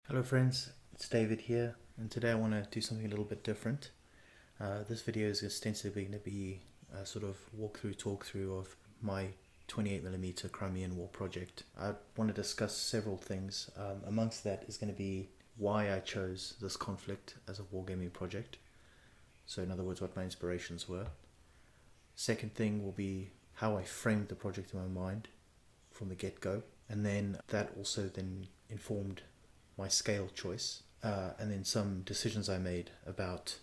Hello friends, it's David here, and today I want to do something a little bit different. This video is ostensibly going to be a sort of talkthrough of my 28mm Crimean War project. I want to discuss several things. Amongst that is going to be why I chose this conflict as a wargaming project. So in other words, what my inspirations were. Second thing will be how I framed the project in my mind from the get-go, and then that also then informed my scale choice, and then some decisions I made about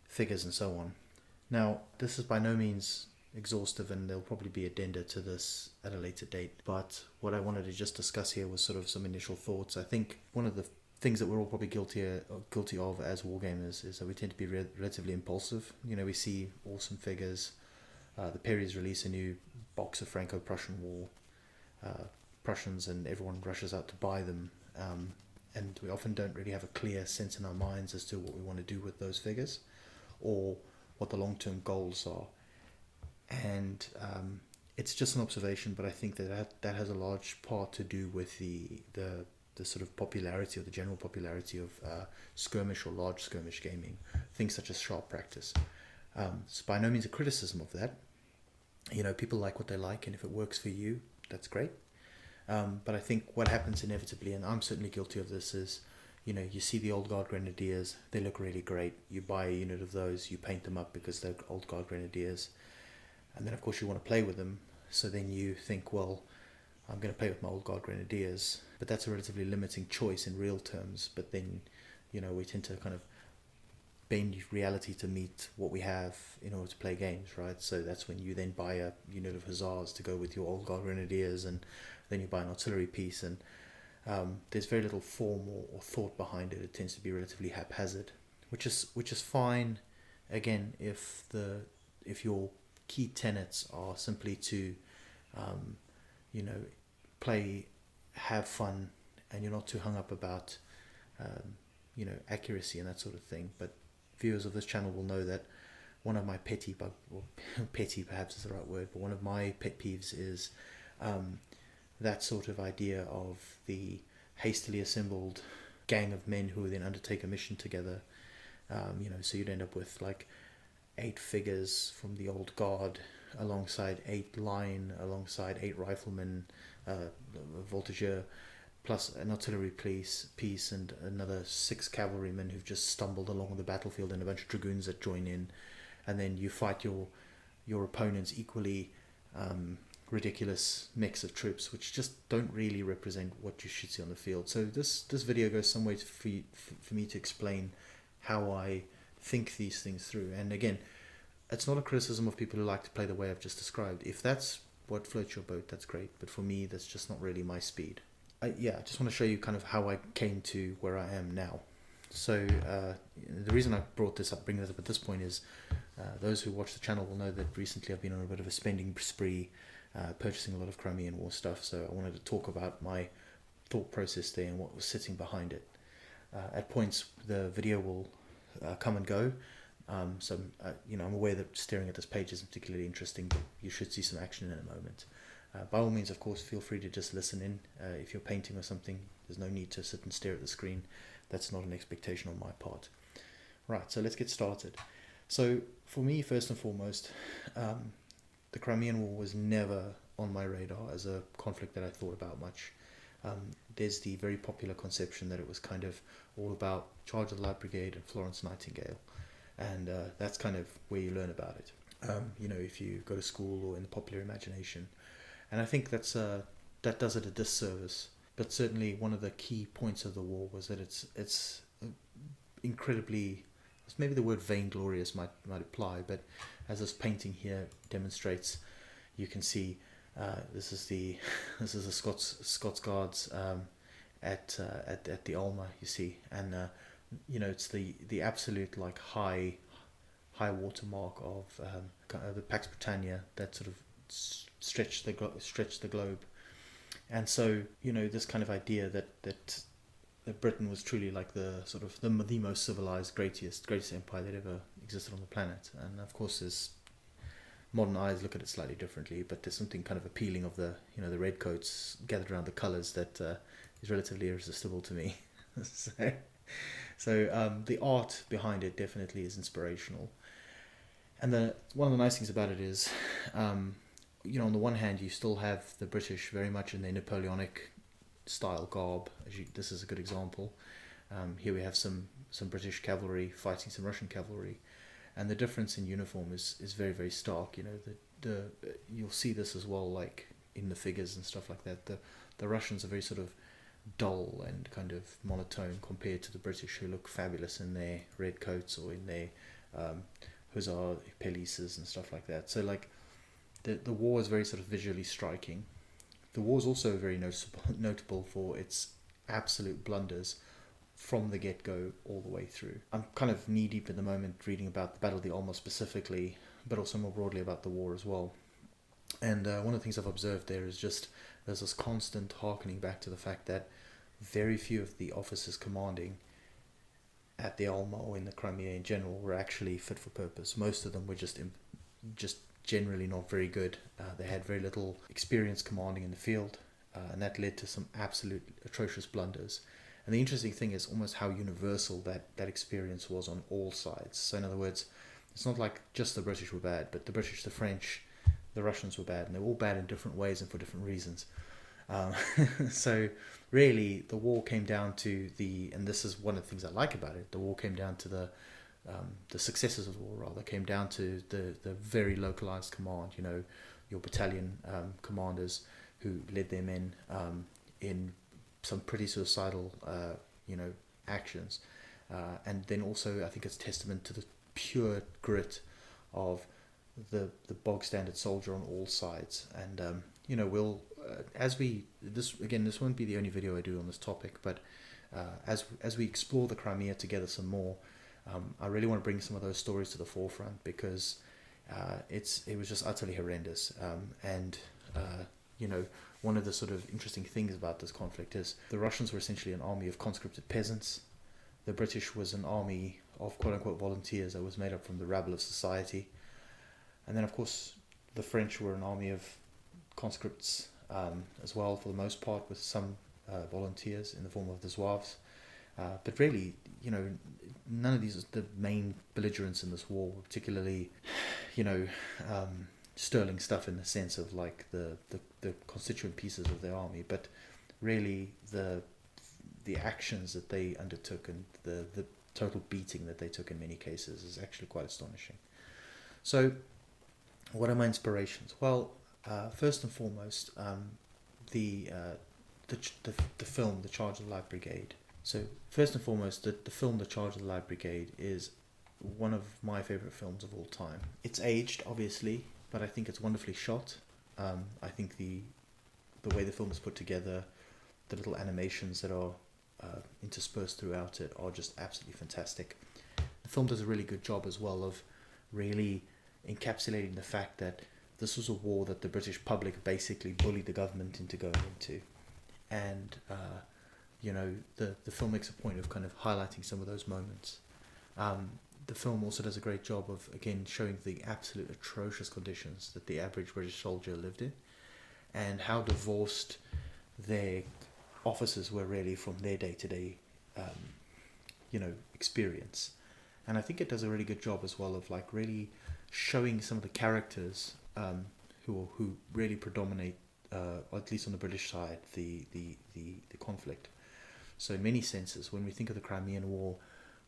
figures and so on. Now, this is by no means exhaustive, and there'll probably be addenda to this at a later date, but what I wanted to just discuss here was sort of some initial thoughts. I think one of the things that we're all probably guilty of as wargamers is that we tend to be relatively impulsive. We see awesome figures. The Perrys release a new box of Franco-Prussian War Prussians, and everyone rushes out to buy them. And we often don't really have a clear sense in our minds as to what we want to do with those figures or what the long-term goals are. And it's just an observation, but I think that has a large part to do with the sort of popularity, or the general popularity of skirmish or large skirmish gaming, things such as sharp practice. It's by no means a criticism of that. People like what they like, and if it works for you, that's great. But I think what happens inevitably, and I'm certainly guilty of this, is you see the Old Guard Grenadiers, they look really great. You buy a unit of those, you paint them up because they're Old Guard Grenadiers, and then of course you want to play with them. So then you think, well, I'm going to play with my Old Guard Grenadiers, but that's a relatively limiting choice in real terms. But then, we tend to kind of bend reality to meet what we have in order to play games, right? So that's when you then buy a unit of Hussars to go with your Old Guard Grenadiers, and then you buy an artillery piece, and there's very little form or thought behind it. It tends to be relatively haphazard, which is fine. Again, if your key tenets are simply to you know play, have fun, and you're not too hung up about accuracy and that sort of thing. But viewers of this channel will know that one of my petty perhaps is the right word, but one of my pet peeves is that sort of idea of the hastily assembled gang of men who then undertake a mission together. So you'd end up with like 8 figures from the old guard alongside 8 line, alongside 8 riflemen, voltigeur, plus an artillery piece and another 6 cavalrymen who've just stumbled along the battlefield, and a bunch of dragoons that join in, and then you fight your opponent's equally ridiculous mix of troops, which just don't really represent what you should see on the field. So this video goes some way for me to explain how I think these things through. And again, it's not a criticism of people who like to play the way I've just described. If that's what floats your boat, that's great, but for me, that's just not really my speed. I just want to show you kind of how I came to where I am now. So the reason I bring this up at this point is those who watch the channel will know that recently I've been on a bit of a spending spree, purchasing a lot of Crimean War stuff. So I wanted to talk about my thought process there and what was sitting behind it. At points, the video will come and go. I'm aware that staring at this page isn't particularly interesting, but you should see some action in a moment. By all means, of course, feel free to just listen in. If you're painting or something, there's no need to sit and stare at the screen. That's not an expectation on my part. Right, so let's get started. So for me, first and foremost, the Crimean War was never on my radar as a conflict that I thought about much. There's the very popular conception that it was kind of all about Charge of the Light Brigade and Florence Nightingale, and that's kind of where you learn about it. If you go to school or in the popular imagination. And I think that does it a disservice. But certainly one of the key points of the war was that it's incredibly, maybe the word vainglorious might apply, but as this painting here demonstrates, you can see this is the Scots Guards at the Alma, you see, and it's the absolute like high watermark of the Pax Britannia that sort of stretch the globe. And so this kind of idea that Britain was truly like the sort of the most civilized, greatest empire that ever existed on the planet. And of course, there's modern eyes look at it slightly differently, but there's something kind of appealing of the redcoats gathered around the colours that is relatively irresistible to me. so so the art behind it definitely is inspirational. And one of the nice things about it is, on the one hand, you still have the British very much in their Napoleonic style garb. This is a good example. Here we have some British cavalry fighting some Russian cavalry, and the difference in uniform is very very stark. The you'll see this as well, like in the figures and stuff like that. The Russians are very sort of dull and kind of monotone compared to the British, who look fabulous in their red coats or in their hussar pelisses and stuff like that. So like the war is very sort of visually striking. The war is also very notable for its absolute blunders from the get-go all the way through. I'm kind of knee-deep at the moment reading about the Battle of the Alma specifically, but also more broadly about the war as well. And one of the things I've observed there is just there's this constant harkening back to the fact that very few of the officers commanding at the Alma or in the Crimea in general were actually fit for purpose. Most of them were just generally not very good. They had very little experience commanding in the field, and that led to some absolute atrocious blunders. And the interesting thing is almost how universal that experience was on all sides. So in other words, it's not like just the British were bad, but the British, the French, the Russians were bad, and they were all bad in different ways and for different reasons. So really, the war came down to and this is one of the things I like about it, the war came down to the successes of the war rather, came down to the very localized command, your battalion commanders who led their men in some pretty suicidal, actions. And then also, I think it's testament to the pure grit of the bog standard soldier on all sides. And we'll this won't be the only video I do on this topic, but as we explore the Crimea together some more, I really want to bring some of those stories to the forefront, because it was just utterly horrendous. One of the sort of interesting things about this conflict is the Russians were essentially an army of conscripted peasants. The British was an army of quote-unquote volunteers that was made up from the rabble of society. And then, of course, the French were an army of conscripts as well, for the most part, with some volunteers in the form of the Zouaves. But really, none of these are the main belligerents in this war, particularly, sterling stuff in the sense of like the constituent pieces of their army, but really the actions that they undertook and the total beating that they took in many cases is actually quite astonishing. So, what are my inspirations? Well, first and foremost, the film, The Charge of the Light Brigade. So, first and foremost, the film, The Charge of the Light Brigade, is one of my favourite films of all time. It's aged, obviously, but I think it's wonderfully shot. I think the way the film is put together, the little animations that are interspersed throughout it are just absolutely fantastic. The film does a really good job as well of really encapsulating the fact that this was a war that the British public basically bullied the government into going into. And, the film makes a point of kind of highlighting some of those moments. The film also does a great job of, again, showing the absolute atrocious conditions that the average British soldier lived in, and how divorced their officers were really from their day-to-day, experience. And I think it does a really good job as well of like really showing some of the characters who really predominate, or at least on the British side, the conflict. So in many senses, when we think of the Crimean War,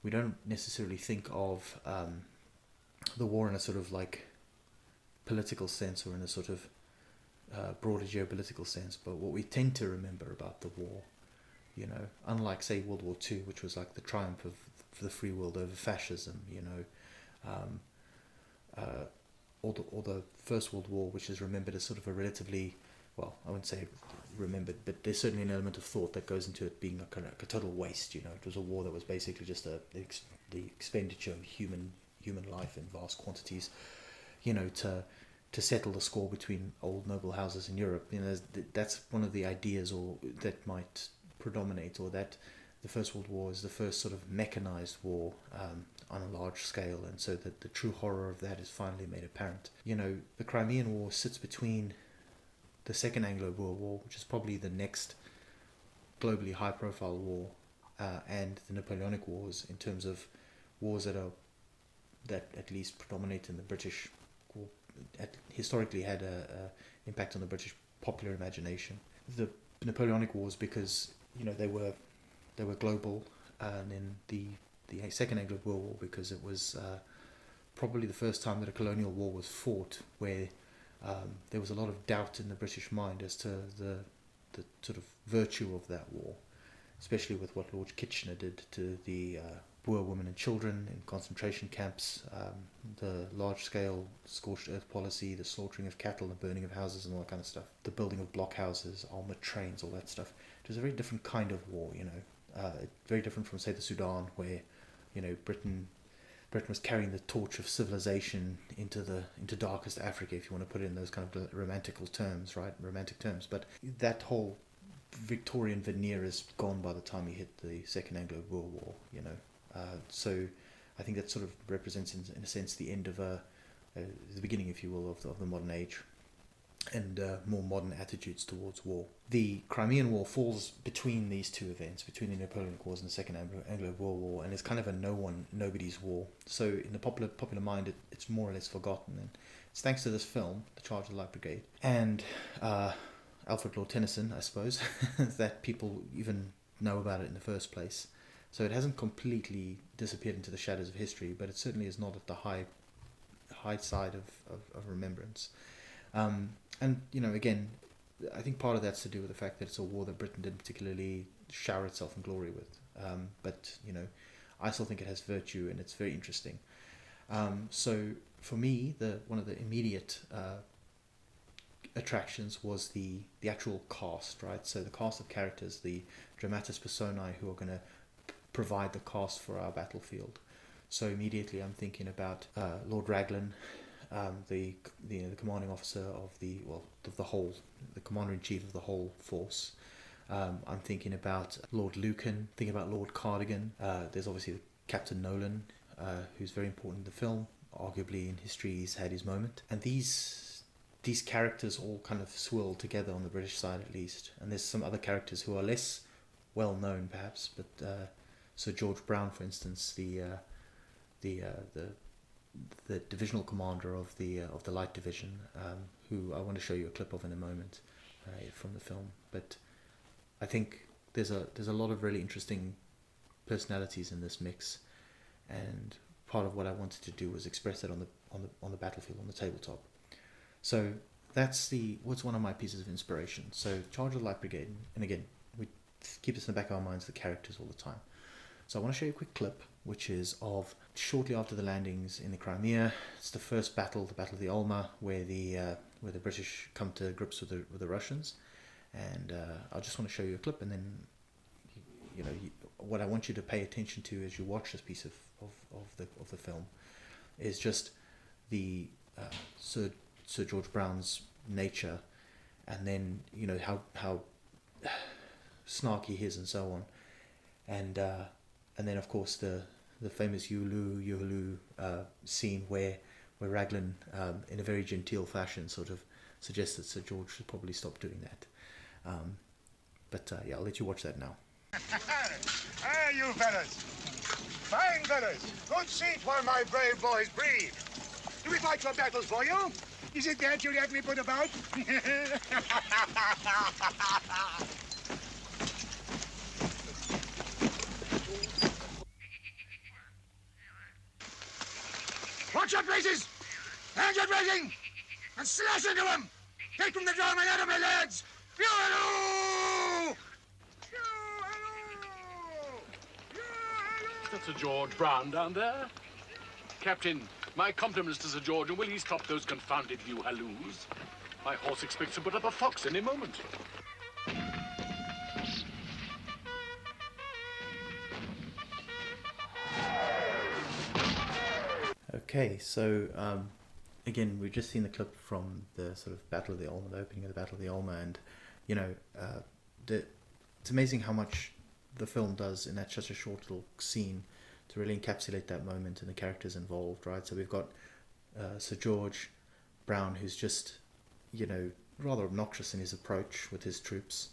we don't necessarily think of the war in a sort of like political sense or in a sort of broader geopolitical sense, but what we tend to remember about the war, unlike say World War II, which was like the triumph of the free world over fascism, or the First World War, which is remembered as sort of a relatively, well, I wouldn't say remembered, but there's certainly an element of thought that goes into it being a total waste. It was a war that was basically just the expenditure of human life in vast quantities, to settle the score between old noble houses in Europe. That's one of the ideas, or that might predominate, or that the First World War is the first sort of mechanized war on a large scale, and so that the true horror of that is finally made apparent. The Crimean War sits between the Second Anglo-Boer War, which is probably the next globally high-profile war, and the Napoleonic Wars in terms of wars that at least predominate in the British, or historically had a impact on the British popular imagination. The Napoleonic Wars, because they were global, and then the Second Anglo-Boer War, because it was probably the first time that a colonial war was fought where there was a lot of doubt in the British mind as to the sort of virtue of that war, especially with what Lord Kitchener did to the Boer women and children in concentration camps, the large-scale scorched earth policy, the slaughtering of cattle, the burning of houses and all that kind of stuff, the building of blockhouses, armoured trains, all that stuff. It was a very different kind of war, very different from, say, the Sudan, where Britain was carrying the torch of civilization into darkest Africa, if you want to put it in those kind of romantic terms. But that whole Victorian veneer is gone by the time you hit the Second Anglo-Boer War. So I think that sort of represents, in a sense, the end of the beginning, if you will, of the modern age, and more modern attitudes towards war. The Crimean War falls between these two events, between the Napoleonic Wars and the Second Anglo-Boer War, and it's kind of a nobody's war. So in the popular mind, it's more or less forgotten, and it's thanks to this film, The Charge of the Light Brigade, and Alfred Lord Tennyson, I suppose, that people even know about it in the first place. So it hasn't completely disappeared into the shadows of history, but it certainly is not at the high side of remembrance. And again, I think part of that's to do with the fact that it's a war that Britain didn't particularly shower itself in glory with. But I still think it has virtue, and it's very interesting. So for me, one of the immediate attractions was the actual cast, right? So the cast of characters, the dramatis personae who are going to provide the cast for our battlefield. So immediately I'm thinking about Lord Raglan, the commanding officer of the commander-in-chief of the whole force. I'm thinking about Lord Lucan, thinking about Lord Cardigan. There's obviously Captain Nolan, who's very important in the film. Arguably in history he's had his moment. And these characters all kind of swirl together on the British side, at least. And there's some other characters who are less well known perhaps, but Sir George Brown, for instance, the divisional commander of the Light Division, who I want to show you a clip of in a moment from the film. But I think there's a lot of really interesting personalities in this mix, and part of what I wanted to do was express that on the battlefield, on the tabletop. So that's what's one of my pieces of inspiration. So Charge of the Light Brigade, and again, we keep this in the back of our minds, the characters all the time. So I want to show you a quick clip, which is of shortly after the landings in the Crimea. It's the first battle, the Battle of the Alma, where the British come to grips with the Russians. And I just want to show you a clip, and then what I want you to pay attention to as you watch this piece of the film is just the Sir George Brown's nature, and then how snarky he is and so on, and then of course the famous Yuhulu scene where Raglan in a very genteel fashion sort of suggests that Sir George should probably stop doing that. But I'll let you watch that now. Hey, you fellas! Fine fellas! Good seat while my brave boys breathe. Do we fight your battles for you? Is it that you'd have me put about? Watch your places! Hand your raising! And slash into them! Take from the drum and out of my lads! Yoo-halloo! That's Sir George Brown down there. Captain, my compliments to Sir George, and will he stop those confounded yoo-halloos? My horse expects to put up a fox any moment. Okay, so again, we've just seen the clip from the sort of Battle of the Alma, the opening of the Battle of the Alma, and it's amazing how much the film does in that such a short little scene to really encapsulate that moment and the characters involved, right? So we've got Sir George Brown, who's just rather obnoxious in his approach with his troops,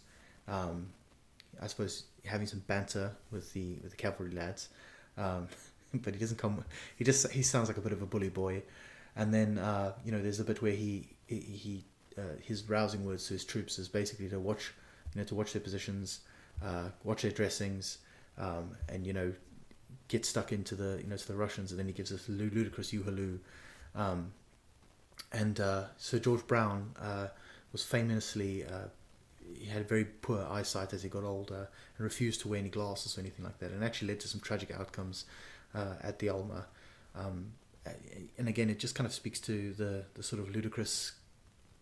I suppose, having some banter with the cavalry lads, but he doesn't come. He sounds like a bit of a bully boy, and then there's a bit where his rousing words to his troops is basically to watch their positions, watch their dressings, and get stuck into the to the Russians, and then he gives this ludicrous yoo-hoo. And Sir George Brown was famously he had very poor eyesight as he got older and refused to wear any glasses or anything like that, and actually led to some tragic outcomes at the Alma. And again, it just kind of speaks to the sort of ludicrous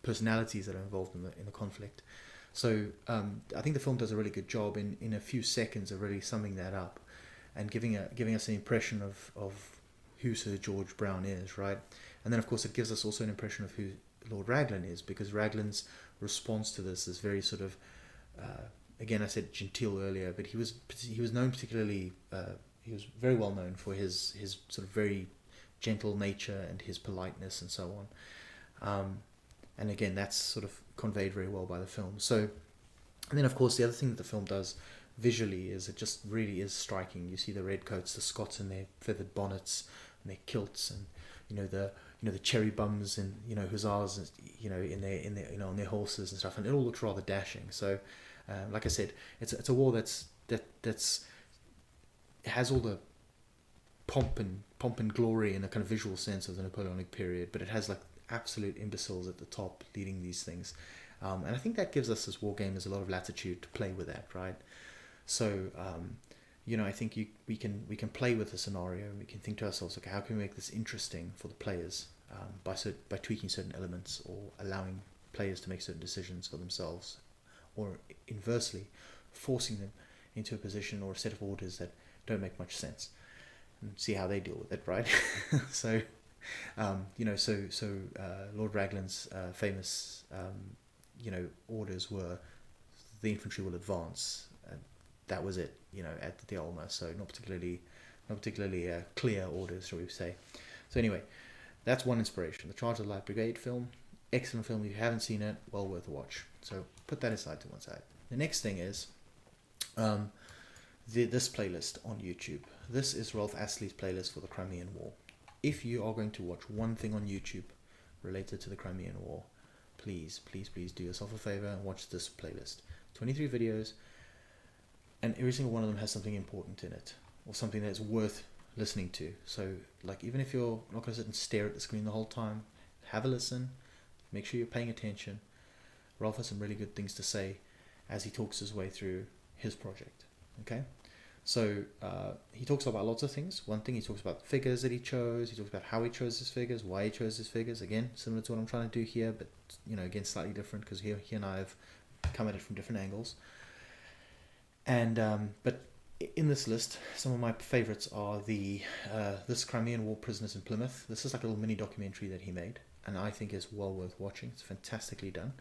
personalities that are involved in the conflict. So I think the film does a really good job in a few seconds of really summing that up and giving us an impression of who Sir George Brown is, right? And then of course it gives us also an impression of who Lord Raglan is, because Raglan's response to this is very sort of again, I said genteel earlier, but he was known particularly he was very well known for his sort of very gentle nature and his politeness and so on. And again, that's sort of conveyed very well by the film. So, and then of course the other thing that the film does visually is it just really is striking. You see the redcoats, the Scots in their feathered bonnets and their kilts, and the cherry bums and hussars, in their on their horses and stuff, and it all looks rather dashing. So, like I said, it's a war that's it has all the pomp and glory in a kind of visual sense of the Napoleonic period, but it has like absolute imbeciles at the top leading these things, and I think that gives us as war gamers a lot of latitude to play with that, right? So I think we can play with the scenario, and we can think to ourselves, okay, how can we make this interesting for the players by tweaking certain elements or allowing players to make certain decisions for themselves, or inversely forcing them into a position or a set of orders that don't make much sense, and see how they deal with it, right? So Lord Raglan's famous orders were the infantry will advance. That was it, at the Alma. So not particularly clear orders, shall we say. So anyway, that's one inspiration. The Charge of the Light Brigade film, excellent film. If you haven't seen it, well worth a watch. So put that aside to one side. The next thing is this playlist on YouTube. This is Rolf Astley's playlist for the Crimean War. If you are going to watch one thing on YouTube related to the Crimean War, please do yourself a favor and watch this playlist. 23 videos, and every single one of them has something important in it, or something that's worth listening to. So, like, even if you're not going to sit and stare at the screen the whole time, have a listen, make sure you're paying attention. Rolf has some really good things to say as he talks his way through his project. Okay? So he talks about lots of things. One thing, he talks about the figures that he chose. He talks about how he chose his figures, why he chose his figures. Again, similar to what I'm trying to do here, but again, slightly different, because he and I have come at it from different angles. And but in this list, some of my favorites are this Crimean War Prisoners in Plymouth. This is like a little mini documentary that he made, and I think is well worth watching. It's fantastically done.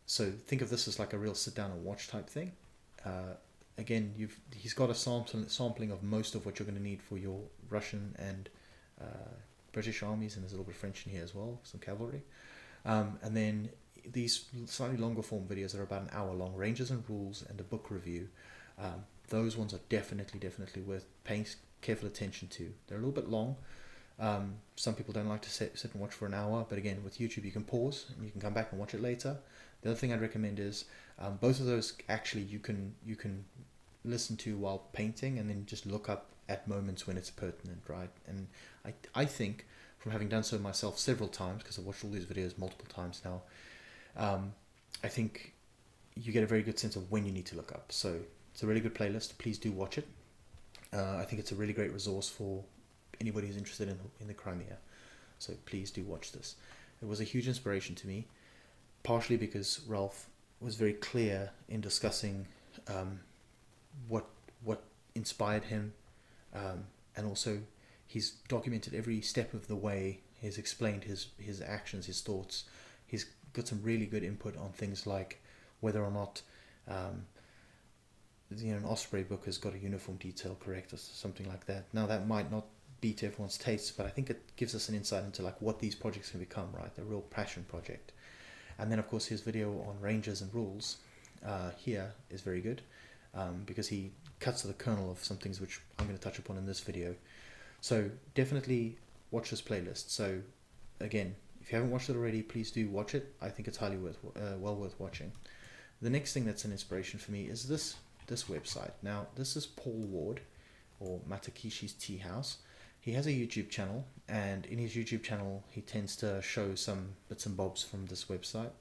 So think of this as like a real sit down and watch type thing. Again, he's got a sampling of most of what you're going to need for your Russian and British armies, and there's a little bit of French in here as well, some cavalry. And then these slightly longer form videos that are about an hour long, Rangers and Rules and a book review. Those ones are definitely worth paying careful attention to. They're a little bit long. Some people don't like to sit and watch for an hour, but again, with YouTube you can pause and you can come back and watch it later. The other thing I'd recommend is both of those actually you can listen to while painting, and then just look up at moments when it's pertinent, right? And I think, from having done so myself several times, because I've watched all these videos multiple times now, I think you get a very good sense of when you need to look up. So it's a really good playlist. Please do watch it. I think it's a really great resource for anybody who's interested in the Crimea. So please do watch this. It was a huge inspiration to me, partially because Ralph was very clear in discussing what inspired him, and also he's documented every step of the way. He's explained his actions, his thoughts. He's got some really good input on things like whether or not an Osprey book has got a uniform detail correct or something like that. Now that might not be to everyone's taste, but I think it gives us an insight into like what these projects can become, right? A real passion project. And then of course his video on Rangers and Rules, here is very good, because he cuts to the kernel of some things which I'm going to touch upon in this video. So definitely watch this playlist. So again, if you haven't watched it already, please do watch it. I think it's highly well worth watching. The next thing that's an inspiration for me is this website. Now, this is Paul Ward, or Matakishi's Tea House. He has a YouTube channel, and in his YouTube channel, he tends to show some bits and bobs from this website,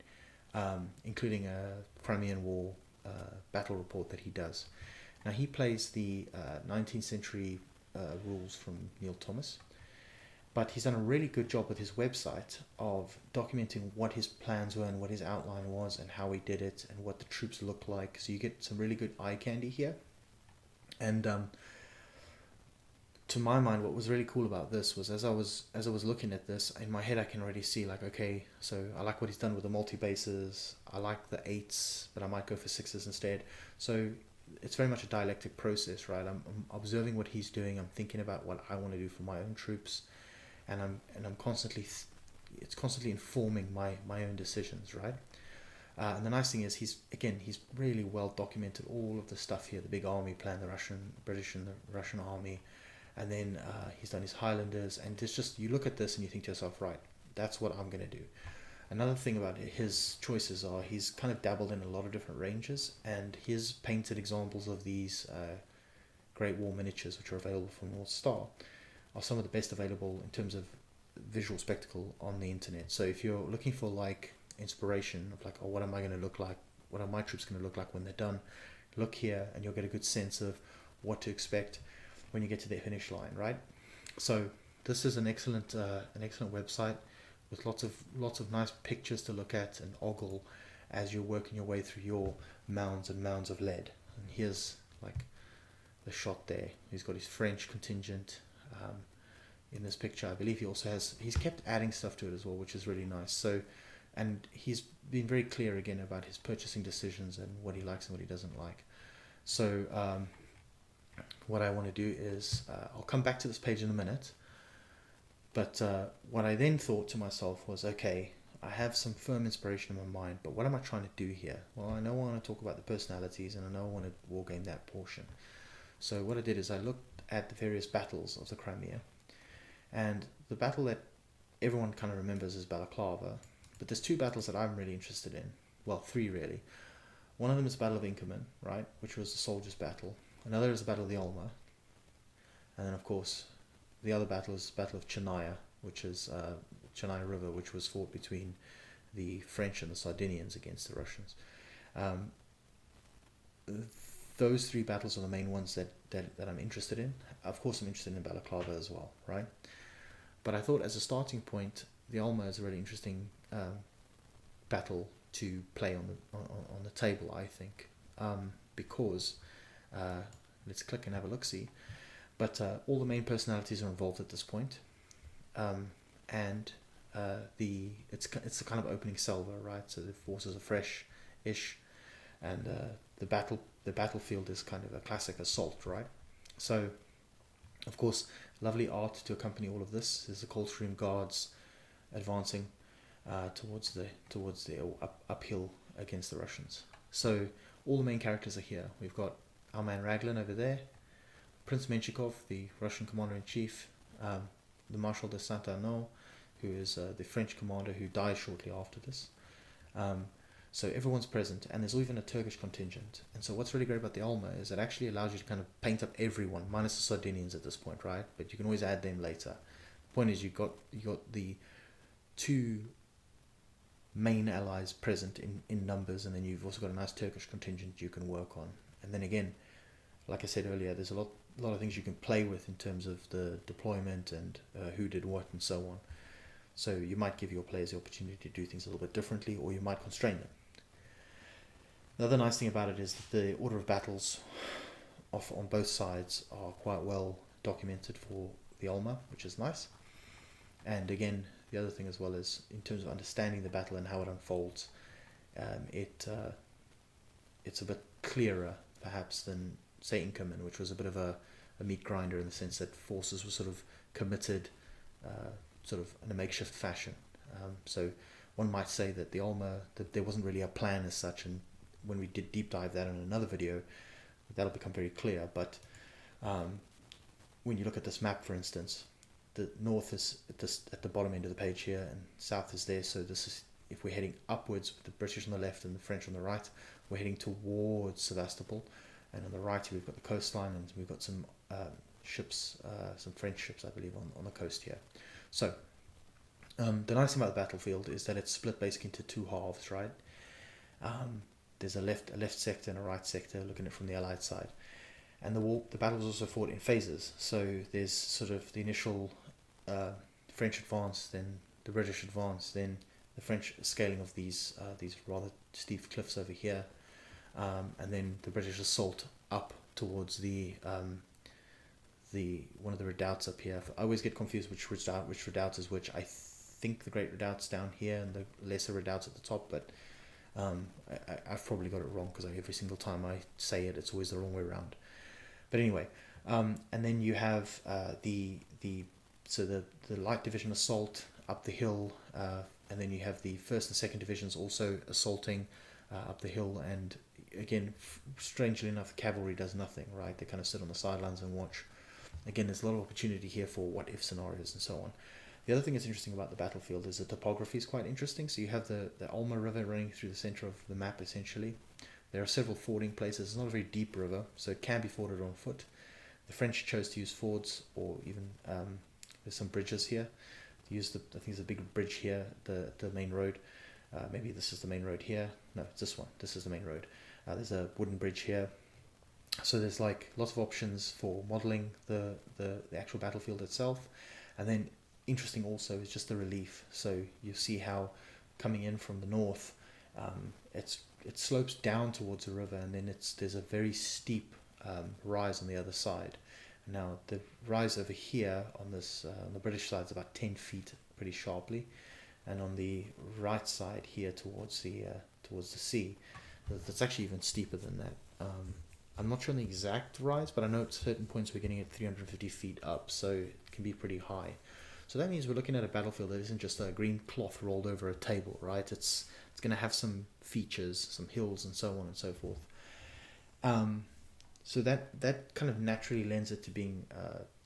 including a Crimean War battle report that he does. Now, he plays the 19th century rules from Neil Thomas, but he's done a really good job with his website of documenting what his plans were and what his outline was and how he did it and what the troops look like. So you get some really good eye candy here. And to my mind, what was really cool about this was as I was looking at this, in my head I can already see, like, okay, so I like what he's done with the multi-bases. I like the 8s, but I might go for 6s instead. So it's very much a dialectic process, right? I'm observing what he's doing. I'm thinking about what I want to do for my own troops, and I'm constantly it's constantly informing my own decisions, right? And the nice thing is he's really well documented all of the stuff here, the big army plan, the British and the Russian army, and then he's done his Highlanders, and it's just, you look at this and you think to yourself, right, that's what I'm going to do. Another thing about his choices are he's kind of dabbled in a lot of different ranges, and his painted examples of these Great War miniatures, which are available from North Star, are some of the best available in terms of visual spectacle on the internet. So if you're looking for like inspiration of like, oh, what am I going to look like? What are my troops going to look like when they're done? Look here, and you'll get a good sense of what to expect when you get to the finish line, right? So this is an excellent website with lots of nice pictures to look at and ogle as you're working your way through your mounds and mounds of lead. And here's like the shot there. He's got his French contingent in this picture. I believe he's kept adding stuff to it as well, which is really nice. So, and he's been very clear again about his purchasing decisions and what he likes and what he doesn't like. So what I want to do is I'll come back to this page in a minute. But what I then thought to myself was, okay, I have some firm inspiration in my mind, but what am I trying to do here? Well, I know I want to talk about the personalities, and I know I want to wargame that portion. So what I did is I looked at the various battles of the Crimea, and the battle that everyone kind of remembers is Balaclava, but there's two battles that I'm really interested in. Well, three really. One of them is the Battle of Inkerman, right, which was the soldiers' battle. Another is the Battle of the Alma, and then of course the other battle is the Battle of Chennai, which is Chennai River, which was fought between the French and the Sardinians against the Russians. Those three battles are the main ones that I'm interested in. Of course, I'm interested in Balaclava as well, right? But I thought as a starting point, the Alma is a really interesting battle to play on the table, I think, because let's click and have a look-see. But all the main personalities are involved at this point, and it's a kind of opening salvo, right? So the forces are fresh-ish, and the battlefield is kind of a classic assault, right? So, of course, lovely art to accompany all of this. There's the Coldstream Guards advancing towards the uphill against the Russians. So all the main characters are here. We've got our man Raglan over there, Prince Menshikov, the Russian commander-in-chief, the Marshal de Saint-Arnaud, who is the French commander who died shortly after this. So everyone's present, and there's even a Turkish contingent. And so what's really great about the Alma is it actually allows you to kind of paint up everyone, minus the Sardinians at this point, right? But you can always add them later. The point is you got the two main allies present in numbers, and then you've also got a nice Turkish contingent you can work on. And then again, like I said earlier, there's a lot of things you can play with in terms of the deployment and who did what and so on. So you might give your players the opportunity to do things a little bit differently, or you might constrain them. The other nice thing about it is that the order of battles on both sides are quite well documented for the Alma, which is nice. And again, the other thing as well is in terms of understanding the battle and how it unfolds, it's a bit clearer perhaps than, say, Inkerman, which was a bit of a meat grinder in the sense that forces were sort of committed sort of in a makeshift fashion. So one might say that the Alma, that there wasn't really a plan as such, and when we did deep dive that in another video, that'll become very clear. But when you look at this map, for instance, the north is at the bottom end of the page here, and south is there. So this is, if we're heading upwards with the British on the left and the French on the right, we're heading towards Sevastopol. And on the right here, we've got the coastline, and we've got some ships, some French ships, I believe, on the coast here. So the nice thing about the battlefield is that it's split basically into two halves, right? There's a left sector and a right sector, looking at it from the Allied side. And the battle was also fought in phases. So there's sort of the initial French advance, then the British advance, then the French scaling of these rather steep cliffs over here, and then the British assault up towards the one of the redoubts up here. I always get confused which redoubt is which. I think the Great Redoubt's down here and the lesser redoubt's at the top, but I've probably got it wrong, because every single time I say it, it's always the wrong way around. But anyway, and then you have the light division assault up the hill, and then you have the 1st and 2nd divisions also assaulting up the hill. And again, strangely enough, cavalry does nothing, right? They kind of sit on the sidelines and watch. Again, there's a lot of opportunity here for what-if scenarios and so on. The other thing that's interesting about the battlefield is the topography is quite interesting. So you have the Alma River running through the center of the map, essentially. There are several fording places. It's not a very deep river, so it can be forded on foot. The French chose to use fords, or even there's some bridges here. They used I think there's a big bridge here, the main road. Maybe this is the main road here. No, it's this one. This is the main road. There's a wooden bridge here. So there's like lots of options for modeling the actual battlefield itself. And then interesting also is just the relief. So you see how coming in from the north, it slopes down towards the river, and then there's a very steep rise on the other side. Now the rise over here on this on the British side is about 10 feet, pretty sharply, and on the right side here towards the sea, that's actually even steeper than that. I'm not sure on the exact rise, but I know at certain points we're getting at 350 feet up, so it can be pretty high. So that means we're looking at a battlefield that isn't just a green cloth rolled over a table, right? It's going to have some features, some hills, and so on and so forth. So that kind of naturally lends it to being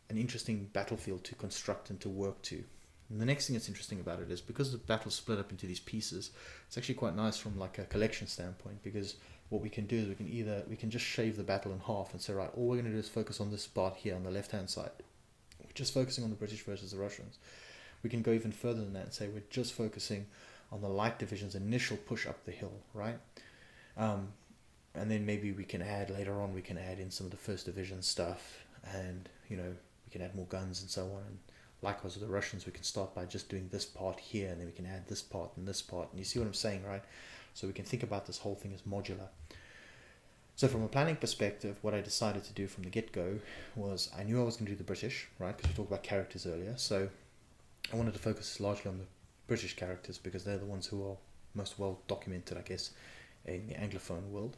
an interesting battlefield to construct and to work to. And the next thing that's interesting about it is, because the battle's split up into these pieces, it's actually quite nice from like a collection standpoint, because what we can do is we can just shave the battle in half and say, right, all we're going to do is focus on this part here on the left hand side. We're just focusing on the British versus the Russians. We can go even further than that and say we're just focusing on the light division's initial push up the hill, right? And then maybe we can add later on, we can add in some of the 1st Division stuff, and we can add more guns and so on. And likewise with the Russians, we can start by just doing this part here, and then we can add this part and this part. And you see what I'm saying, right? So we can think about this whole thing as modular. So from a planning perspective, what I decided to do from the get-go was, I knew I was going to do the British, right? Because we talked about characters earlier. So I wanted to focus largely on the British characters, because they're the ones who are most well documented, I guess, in the Anglophone world.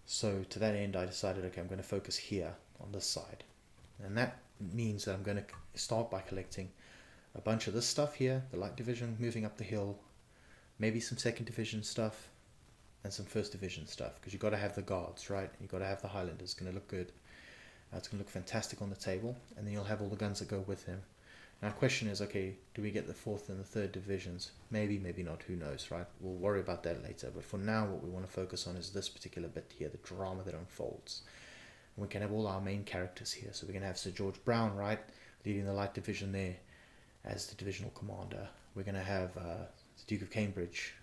So to that end, I decided, okay, I'm going to focus here on this side. And that means that I'm going to start by collecting a bunch of this stuff here, the light division moving up the hill, maybe some 2nd Division stuff, and some 1st Division stuff, because you've got to have the guards, right? You've got to have the Highlanders. It's going to look good. It's going to look fantastic on the table, and then you'll have all the guns that go with them. Now the question is, okay, do we get the 4th and the 3rd Divisions? Maybe, maybe not, who knows, right? We'll worry about that later, but for now what we want to focus on is this particular bit here, the drama that unfolds. And we can have all our main characters here. So we're going to have Sir George Brown, right, leading the light division there as the divisional commander. We're going to have the Duke of Cambridge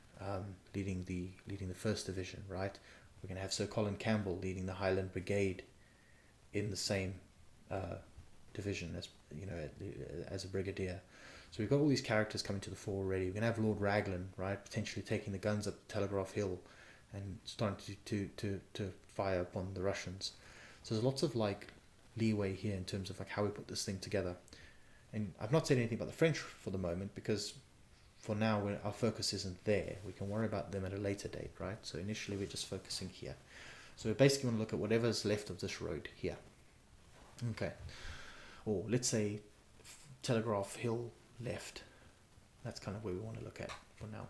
leading the 1st Division, right? We're going to have Sir Colin Campbell leading the Highland Brigade in the same division as a brigadier. So we've got all these characters coming to the fore already. We're going to have Lord Raglan, right, potentially taking the guns up Telegraph Hill and starting to fire upon the Russians. So there's lots of like leeway here in terms of like how we put this thing together. And I've not said anything about the French for the moment, because for now our focus isn't there. We can worry about them at a later date, right? So initially we're just focusing here. So we basically want to look at whatever's left of this road here. Okay. Or let's say Telegraph Hill left. That's kind of where we want to look at for now.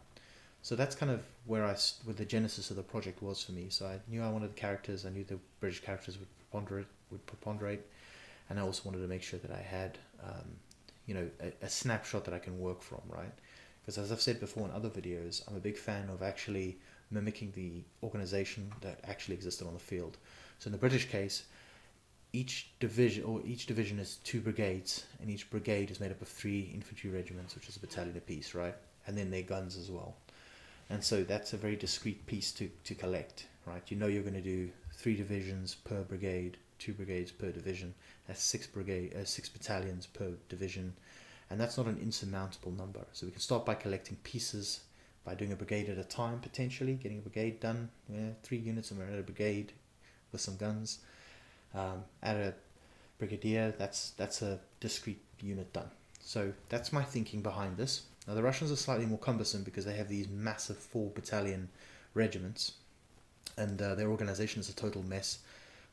So that's kind of where the genesis of the project was for me. So I knew I wanted the characters. I knew the British characters would preponderate, and I also wanted to make sure that I had, a snapshot that I can work from, right? Because as I've said before in other videos, I'm a big fan of actually mimicking the organization that actually existed on the field. So in the British case, each division is 2 brigades, and each brigade is made up of 3 infantry regiments, which is a battalion apiece, right? And then their guns as well. And so that's a very discrete piece to collect, right? You know you're going to do 3 divisions per brigade, 2 brigades per division. That's 6 battalions per division, and that's not an insurmountable number. So we can start by collecting pieces, by doing a brigade at a time, potentially getting a brigade done. 3 units, and we're at a brigade with some guns. At a brigadier, that's a discrete unit done. So that's my thinking behind this. Now the Russians are slightly more cumbersome because they have these massive 4 battalion regiments, and their organization is a total mess.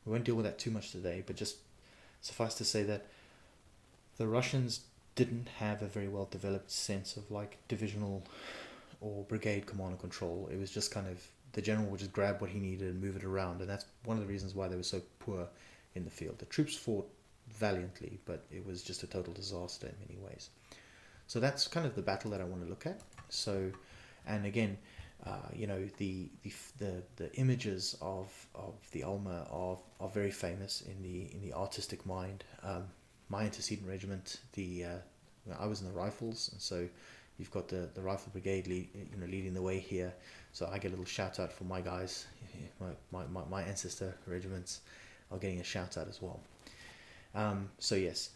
We won't deal with that too much today, but just suffice to say that the Russians didn't have a very well developed sense of like divisional or brigade command and control. It was just kind of the general would just grab what he needed and move it around, and that's one of the reasons why they were so poor in the field. The troops fought valiantly, but it was just a total disaster in many ways. So that's kind of the battle that I want to look at. So, and again, the images of the Alma are very famous in the artistic mind. My antecedent regiment, I was in the rifles, and so you've got the rifle brigade leading the way here. So I get a little shout out for my guys. My ancestor regiments are getting a shout out as well. So yes,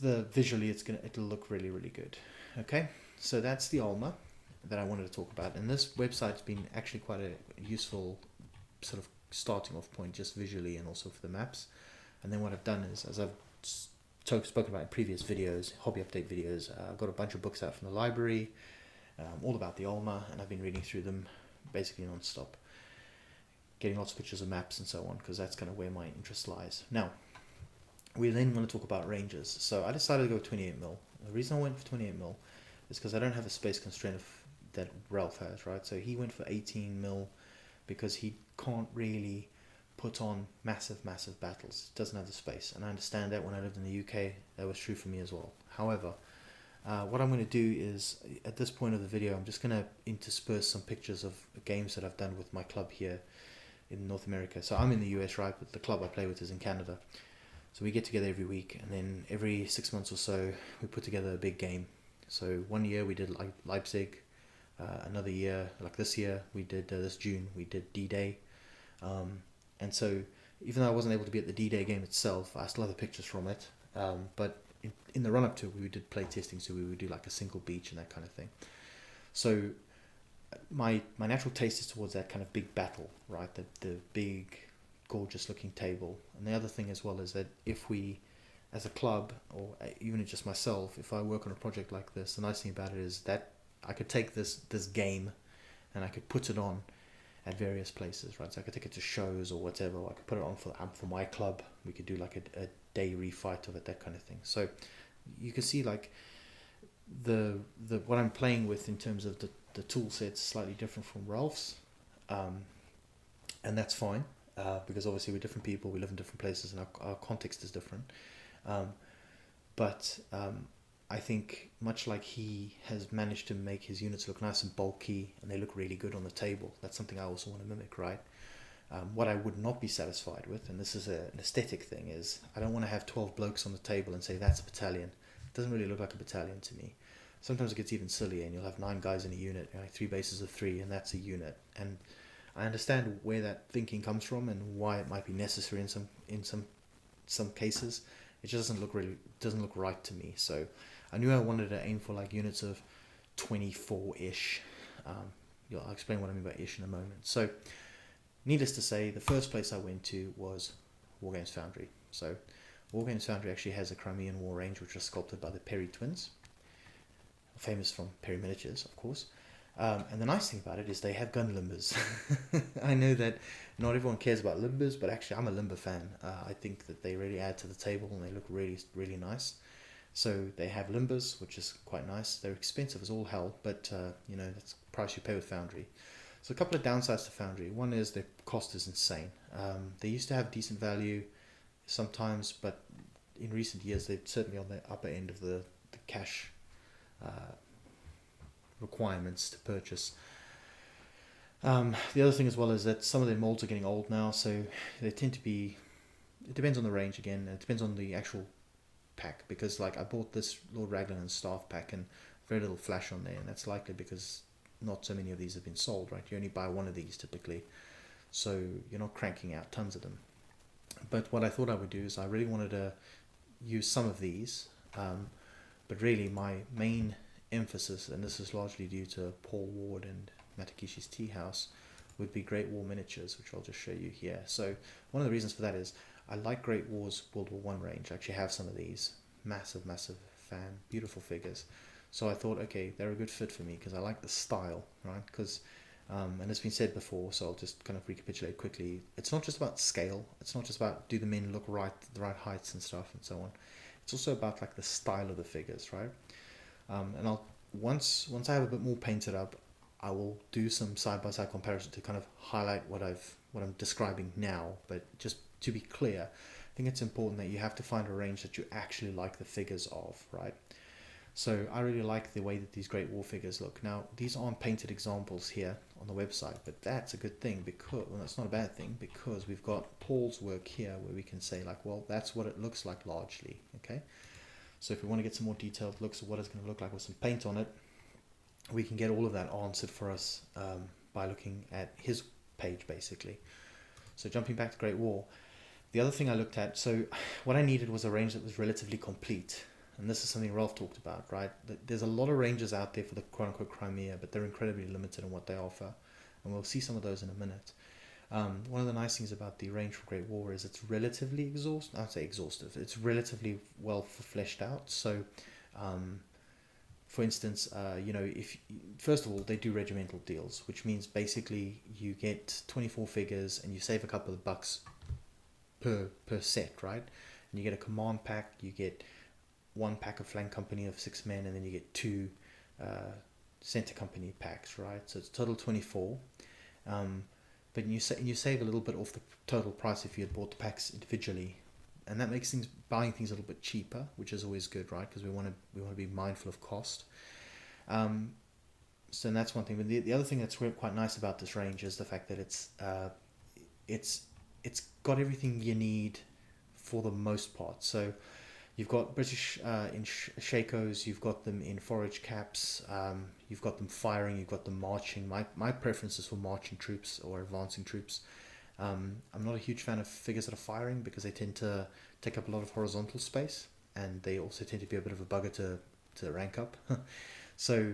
visually it'll look really, really good. Okay, so that's the Alma that I wanted to talk about, and this website's been actually quite a useful sort of starting off point, just visually and also for the maps. And then what I've done is, as I've spoken about in previous videos, hobby update videos, I've got a bunch of books out from the library, all about the Alma, and I've been reading through them basically non-stop, getting lots of pictures of maps and so on, because that's kind of where my interest lies. Now, we then want to talk about ranges. So I decided to go 28mm. The reason I went for 28mm is because I don't have a space constraint that Ralph has, right? So he went for 18mm because he can't really put on massive battles. He doesn't have the space, and I understand that. When I lived in the UK, that was true for me as well. However, what I'm going to do is, at this point of the video, I'm just going to intersperse some pictures of games that I've done with my club here in North America. So I'm in the US, right, but the club I play with is in Canada. So we get together every week, and then every 6 months or so, we put together a big game. So one year we did Leipzig, another year, like this year, we did this June, we did D-Day. And so even though I wasn't able to be at the D-Day game itself, I still have the pictures from it. But in the run-up to it, we did play testing, so we would do like a single beach and that kind of thing. So my natural taste is towards that kind of big battle, right? The big, gorgeous-looking table. And the other thing as well is that if we, as a club, or even just myself, if I work on a project like this, the nice thing about it is that I could take this game and I could put it on at various places, right? So I could take it to shows or whatever, or I could put it on for my club. We could do like a day refight of it, that kind of thing. So you can see like the what I'm playing with in terms of the tool set's slightly different from Ralph's, and that's fine, because obviously we're different people, we live in different places, and our context is different. But I think much like he has managed to make his units look nice and bulky, and they look really good on the table, that's something I also want to mimic, right? What I would not be satisfied with, and this is an aesthetic thing, is I don't want to have 12 blokes on the table and say that's a battalion. It doesn't really look like a battalion to me. Sometimes it gets even sillier, and you'll have 9 guys in a unit, 3 bases of 3, and that's a unit. And I understand where that thinking comes from and why it might be necessary in some cases. It just doesn't look right to me. So I knew I wanted to aim for like units of 24-ish. I'll explain what I mean by ish in a moment. So needless to say, the first place I went to was Wargames Foundry. So Wargames Foundry actually has a Crimean War range, which was sculpted by the Perry twins, famous from Perry Miniatures, of course. And the nice thing about it is they have gun limbers. I know that not everyone cares about limbers, but actually I'm a limber fan. I think that they really add to the table, and they look really, really nice. So they have limbers, which is quite nice. They're expensive as all hell, but that's the price you pay with Foundry. So a couple of downsides to Foundry. One is their cost is insane. They used to have decent value sometimes, but in recent years they're certainly on the upper end of the cash requirements to purchase. The other thing as well is that some of their molds are getting old now, so they tend to be. It depends on the range again. It depends on the actual pack, because like I bought this Lord Raglan and staff pack and very little flash on there, and that's likely because not so many of these have been sold, right? You only buy one of these typically, so you're not cranking out tons of them. But what I thought I would do is I really wanted to use some of these, but really my main emphasis, and this is largely due to Paul Ward and Matakishi's Tea House, would be Great War miniatures, which I'll just show you here. So one of the reasons for that is I like Great War's World War One range. I actually have some of these. Massive fan. Beautiful figures. So I thought, okay, they're a good fit for me because I like the style, right? Because, and it's been said before, so I'll just kind of recapitulate quickly. It's not just about scale. It's not just about do the men look right, the right heights and stuff and so on. It's also about like the style of the figures, right? And I'll once I have a bit more painted up, I will do some side-by-side comparison to kind of highlight what I'm describing now. But just to be clear, I think it's important that you have to find a range that you actually like the figures of, right? So I really like the way that these Great War figures look. Now, these aren't painted examples here on the website, but that's a good thing because, well, that's not a bad thing, because we've got Paul's work here where we can say like, well, that's what it looks like largely, okay? So if we want to get some more detailed looks of what it's going to look like with some paint on it, we can get all of that answered for us by looking at his page, basically. So jumping back to Great War, the other thing I looked at, so what I needed was a range that was relatively complete. And this is something Ralph talked about, right? There's a lot of ranges out there for the quote-unquote Crimea, but they're incredibly limited in what they offer. And we'll see some of those in a minute. One of the nice things about the range for Great War is it's relatively exhaustive. I'd say exhaustive. It's relatively well fleshed out. So, for instance, if first of all, they do regimental deals, which means basically you get 24 figures and you save a couple of bucks per set, right? And you get a command pack, you get one pack of flank company of 6 men, and then you get 2 center company packs, right? So it's total 24. But you save a little bit off the total price if you had bought the packs individually, and that makes buying things a little bit cheaper, which is always good, right? Because we want to be mindful of cost. So that's one thing. But the other thing that's quite nice about this range is the fact that it's got everything you need for the most part. So you've got British in Shakos, you've got them in forage caps, you've got them firing, you've got them marching. My preference is for marching troops or advancing troops. I'm not a huge fan of figures that are firing because they tend to take up a lot of horizontal space, and they also tend to be a bit of a bugger to rank up. So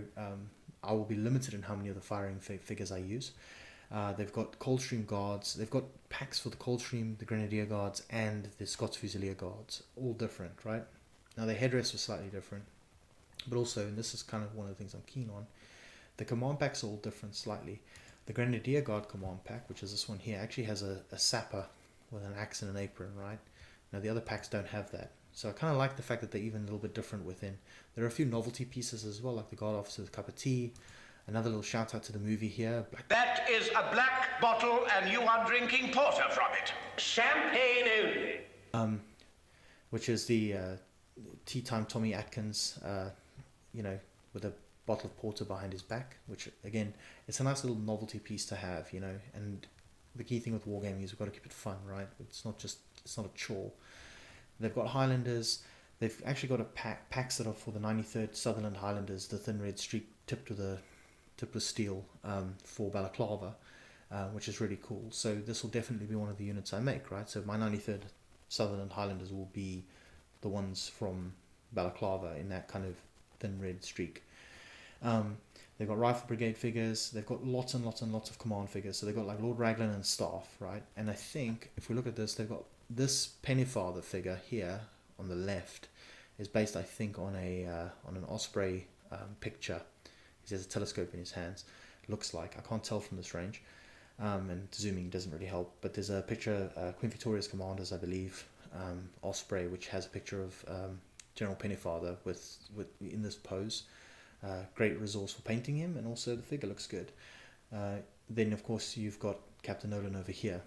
I will be limited in how many of the firing figures I use. They've got Coldstream Guards. They've got packs for the Coldstream, the Grenadier Guards, and the Scots Fusilier Guards. All different, right? Now, their headdress was slightly different. But also, and this is kind of one of the things I'm keen on, the command packs are all different slightly. The Grenadier Guard command pack, which is this one here, actually has a sapper with an axe and an apron, right? Now, the other packs don't have that. So I kind of like the fact that they're even a little bit different within. There are a few novelty pieces as well, like the Guard Officer with a cup of tea. Another little shout out to the movie here. That is a black bottle, and you are drinking porter from it. Champagne only. Which is the Tea Time Tommy Atkins, with a bottle of porter behind his back. Which again, it's a nice little novelty piece to have, And the key thing with wargaming is we've got to keep it fun, right? It's not a chore. They've got Highlanders. They've actually got packs that are for the 93rd Sutherland Highlanders, the thin red streak tipped with steel for Balaclava, which is really cool. So this will definitely be one of the units I make, right? So my 93rd Sutherland Highlanders will be the ones from Balaclava in that kind of thin red streak. They've got Rifle Brigade figures. They've got lots and lots and lots of command figures. So they've got like Lord Raglan and staff, right? And I think if we look at this, they've got this Pennyfather figure here on the left is based, I think, on an Osprey picture. He has a telescope in his hands. Looks like, I can't tell from this range, and zooming doesn't really help. But there's a picture, Queen Victoria's Commanders, I believe, Osprey, which has a picture of General Pennefather with in this pose. Great resource for painting him, and also the figure looks good. Then of course you've got Captain Nolan over here,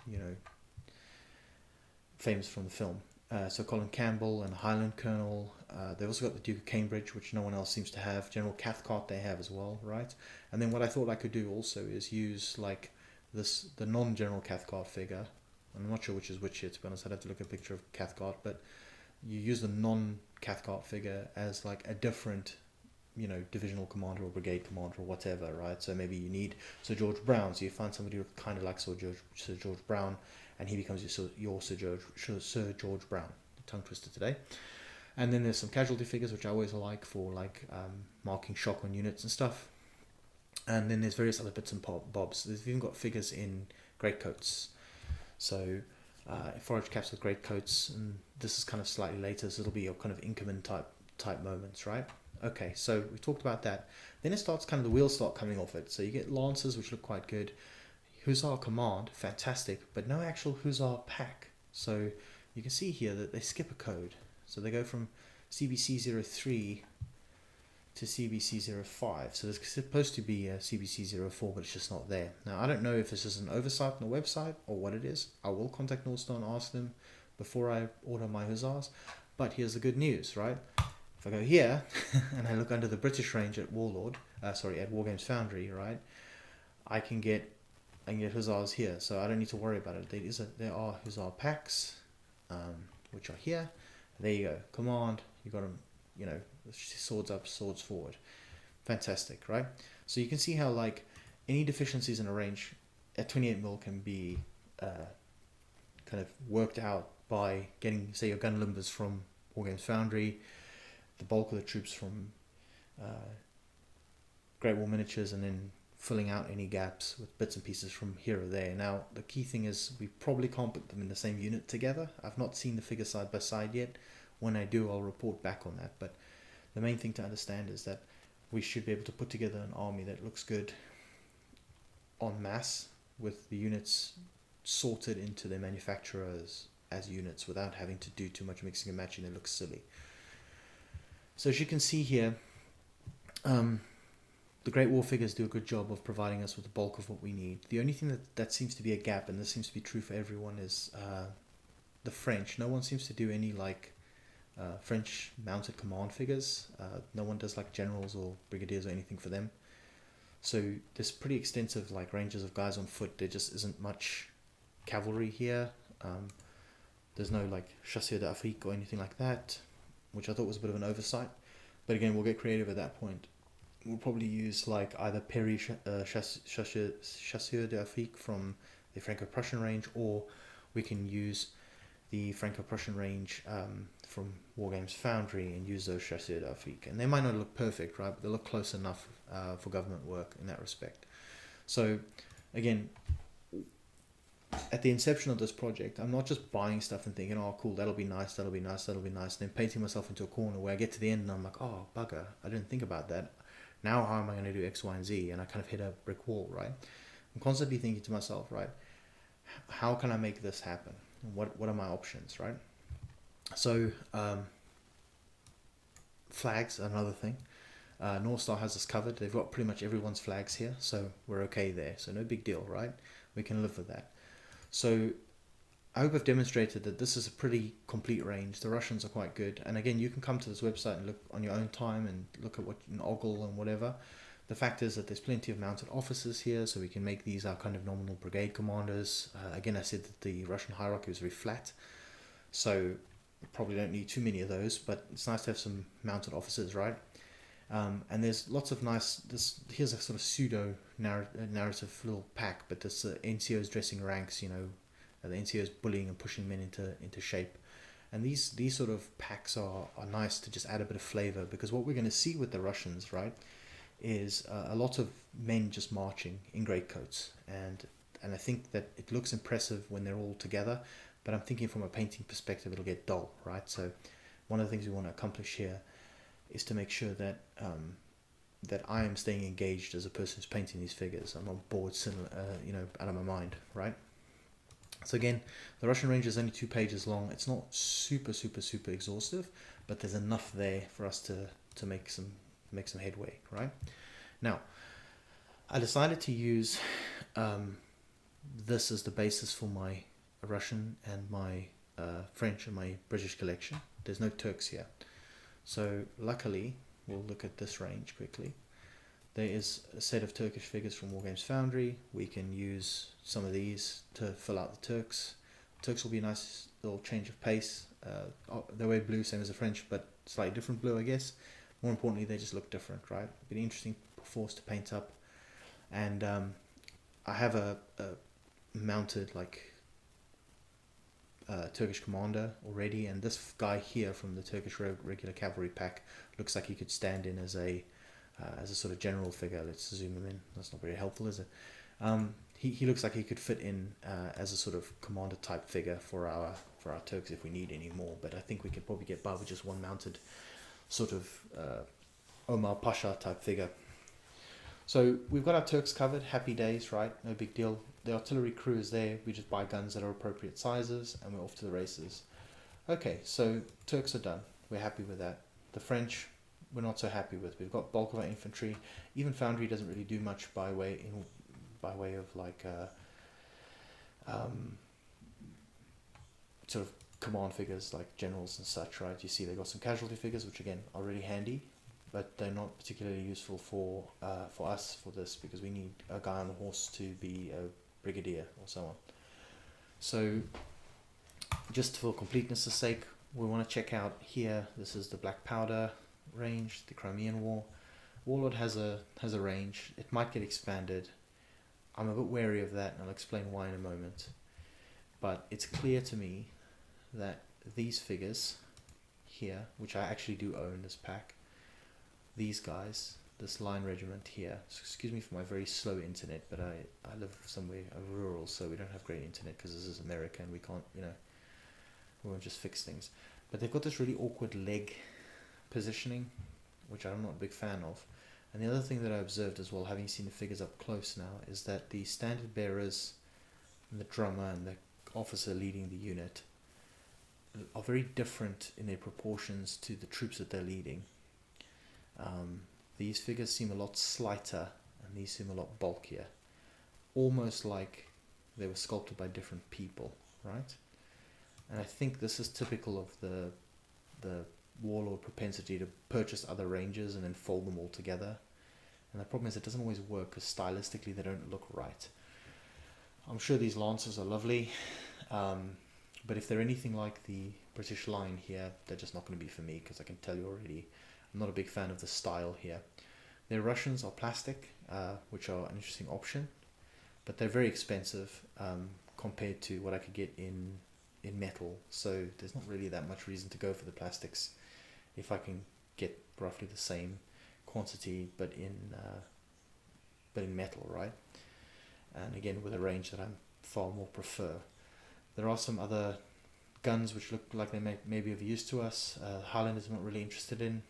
you know, famous from the film. So Colin Campbell and Highland Colonel. They've also got the Duke of Cambridge, which no one else seems to have. General Cathcart they have as well, right? And then what I thought I could do also is use like the non-General Cathcart figure. I'm not sure which is which here, to be honest. I'd have to look at a picture of Cathcart, but you use the non-Cathcart figure as like a different, you know, divisional commander or brigade commander or whatever, right? So maybe you need Sir George Brown, so you find somebody who kind of like Sir George Brown, and he becomes your Sir George Brown. Tongue twister today. And then there's some casualty figures, which I always like for like marking shock on units and stuff. And then there's various other bits and bobs. They've even got figures in greatcoats. So forage caps with greatcoats, and this is kind of slightly later, so it'll be your kind of Inkerman type moments, right? Okay, so we talked about that. Then it starts kind of the wheels start coming off it. So you get Lancers, which look quite good. Hussar Command, fantastic, but no actual Hussar pack. So you can see here that they skip a code. So they go from CBC 03 to CBC 05. So there's supposed to be a CBC 04, but it's just not there. Now, I don't know if this is an oversight on the website or what it is. I will contact North Star and ask them before I order my Hussars. But here's the good news, right? If I go here and I look under the British range at Warlord, at Wargames Foundry, right? I can get Hussars here, so I don't need to worry about it. There are Hussar packs, which are here. There you go. Command, you got them, you know, swords up, swords forward. Fantastic, right? So you can see how like any deficiencies in a range at 28mm can be kind of worked out by getting, say, your gun limbers from Wargames Foundry, the bulk of the troops from Great War Miniatures, and then filling out any gaps with bits and pieces from here or there. Now, the key thing is we probably can't put them in the same unit together. I've not seen the figure side by side yet. When I do, I'll report back on that. But the main thing to understand is that we should be able to put together an army that looks good en masse, with the units sorted into their manufacturers as units without having to do too much mixing and matching that looks silly. So as you can see here, the Great War figures do a good job of providing us with the bulk of what we need. The only thing that seems to be a gap, and this seems to be true for everyone, is the French. No one seems to do any like French mounted command figures. No one does like generals or brigadiers or anything for them. So there's pretty extensive like ranges of guys on foot. There just isn't much cavalry here. There's no like chasseurs d'Afrique or anything like that, which I thought was a bit of an oversight. But again, we'll get creative at that point. We'll probably use like either Perry chasseurs d'Afrique from the Franco-Prussian range, or we can use the Franco-Prussian range from Wargames Foundry and use those chasseurs d'Afrique. And they might not look perfect, right? But they look close enough for government work in that respect. So again, at the inception of this project, I'm not just buying stuff and thinking, oh cool, that'll be nice, that'll be nice, that'll be nice, and then painting myself into a corner where I get to the end and I'm like, oh bugger, I didn't think about that. Now how am I going to do X, Y, and Z? And I kind of hit a brick wall, right? I'm constantly thinking to myself, right, how can I make this happen? What are my options, right? So flags are another thing. North Star has us covered. They've got pretty much everyone's flags here, so we're okay there. So no big deal, right? We can live with that. So I hope I've demonstrated that this is a pretty complete range. The Russians are quite good. And again, you can come to this website and look on your own time and look at what an ogle and whatever. The fact is that there's plenty of mounted officers here, so we can make these our kind of nominal brigade commanders. Again, I said that the Russian hierarchy is very flat, so we probably don't need too many of those, but it's nice to have some mounted officers, right? And there's lots of nice, here's a sort of pseudo narrative little pack, but this NCO's dressing ranks, you know, the NCO's bullying and pushing men into shape. And these sort of packs are nice to just add a bit of flavor, because what we're going to see with the Russians, right, is a lot of men just marching in greatcoats, and I think that it looks impressive when they're all together, but I'm thinking from a painting perspective it'll get dull, right? So one of the things we want to accomplish here is to make sure that that I am staying engaged as a person who's painting these figures. I'm on board, you know, out of my mind, right? So again, the Russian range is only 2 pages long. It's not super, super, super exhaustive, but there's enough there for us to make some headway, right? Now, I decided to use this as the basis for my Russian and my French and my British collection. There's no Turks here. So luckily, we'll look at this range quickly. There is a set of Turkish figures from Wargames Foundry. We can use some of these to fill out the Turks. Turks will be a nice little change of pace. They wear blue, same as the French, but slightly different blue, I guess. More importantly, they just look different, right? Been interesting force to paint up. And I have a mounted like Turkish commander already, and this guy here from the Turkish regular cavalry pack looks like he could stand in as a sort of general figure. Let's zoom him in. That's not very helpful, is it? He looks like he could fit in as a sort of commander type figure for our Turks if we need any more. But I think we could probably get by with just one mounted sort of Omar Pasha type figure. So we've got our Turks covered. Happy days, right? No big deal. The artillery crew is there. We just buy guns that are appropriate sizes and we're off to the races. Okay, so Turks are done. We're happy with that. The French, we're not so happy with. We've got bulk of our infantry. Even Foundry doesn't really do much by way of like sort of command figures like generals and such, right? You see they got some casualty figures, which again are really handy, but they're not particularly useful for us for this, because we need a guy on the horse to be a brigadier or so on. So just for completeness' sake, we want to check out here. This is the Black Powder range, the Crimean War. Warlord has a range. It might get expanded. I'm a bit wary of that, and I'll explain why in a moment. But it's clear to me that these figures here, which I actually do own this pack, these guys, this line regiment here, so excuse me for my very slow internet, but I live somewhere rural, so we don't have great internet because this is America and we can't, we won't just fix things. But they've got this really awkward leg positioning, which I'm not a big fan of. And the other thing that I observed as well, having seen the figures up close now, is that the standard bearers and the drummer and the officer leading the unit are very different in their proportions to the troops that they're leading. These figures seem a lot slighter and these seem a lot bulkier, almost like they were sculpted by different people, right? And I think this is typical of the warlord propensity to purchase other ranges and then fold them all together. And the problem is it doesn't always work because stylistically they don't look right. I'm sure these lancers are lovely, but if they're anything like the British line here, they're just not going to be for me, because I can tell you already I'm not a big fan of the style here. Their Russians are plastic, which are an interesting option, but they're very expensive compared to what I could get in metal, so there's not really that much reason to go for the plastics if I can get roughly the same quantity but in metal, right? And again with a range that I far more prefer. There are some other guns which look like they may be of use to us. Highlanders I'm not really interested in.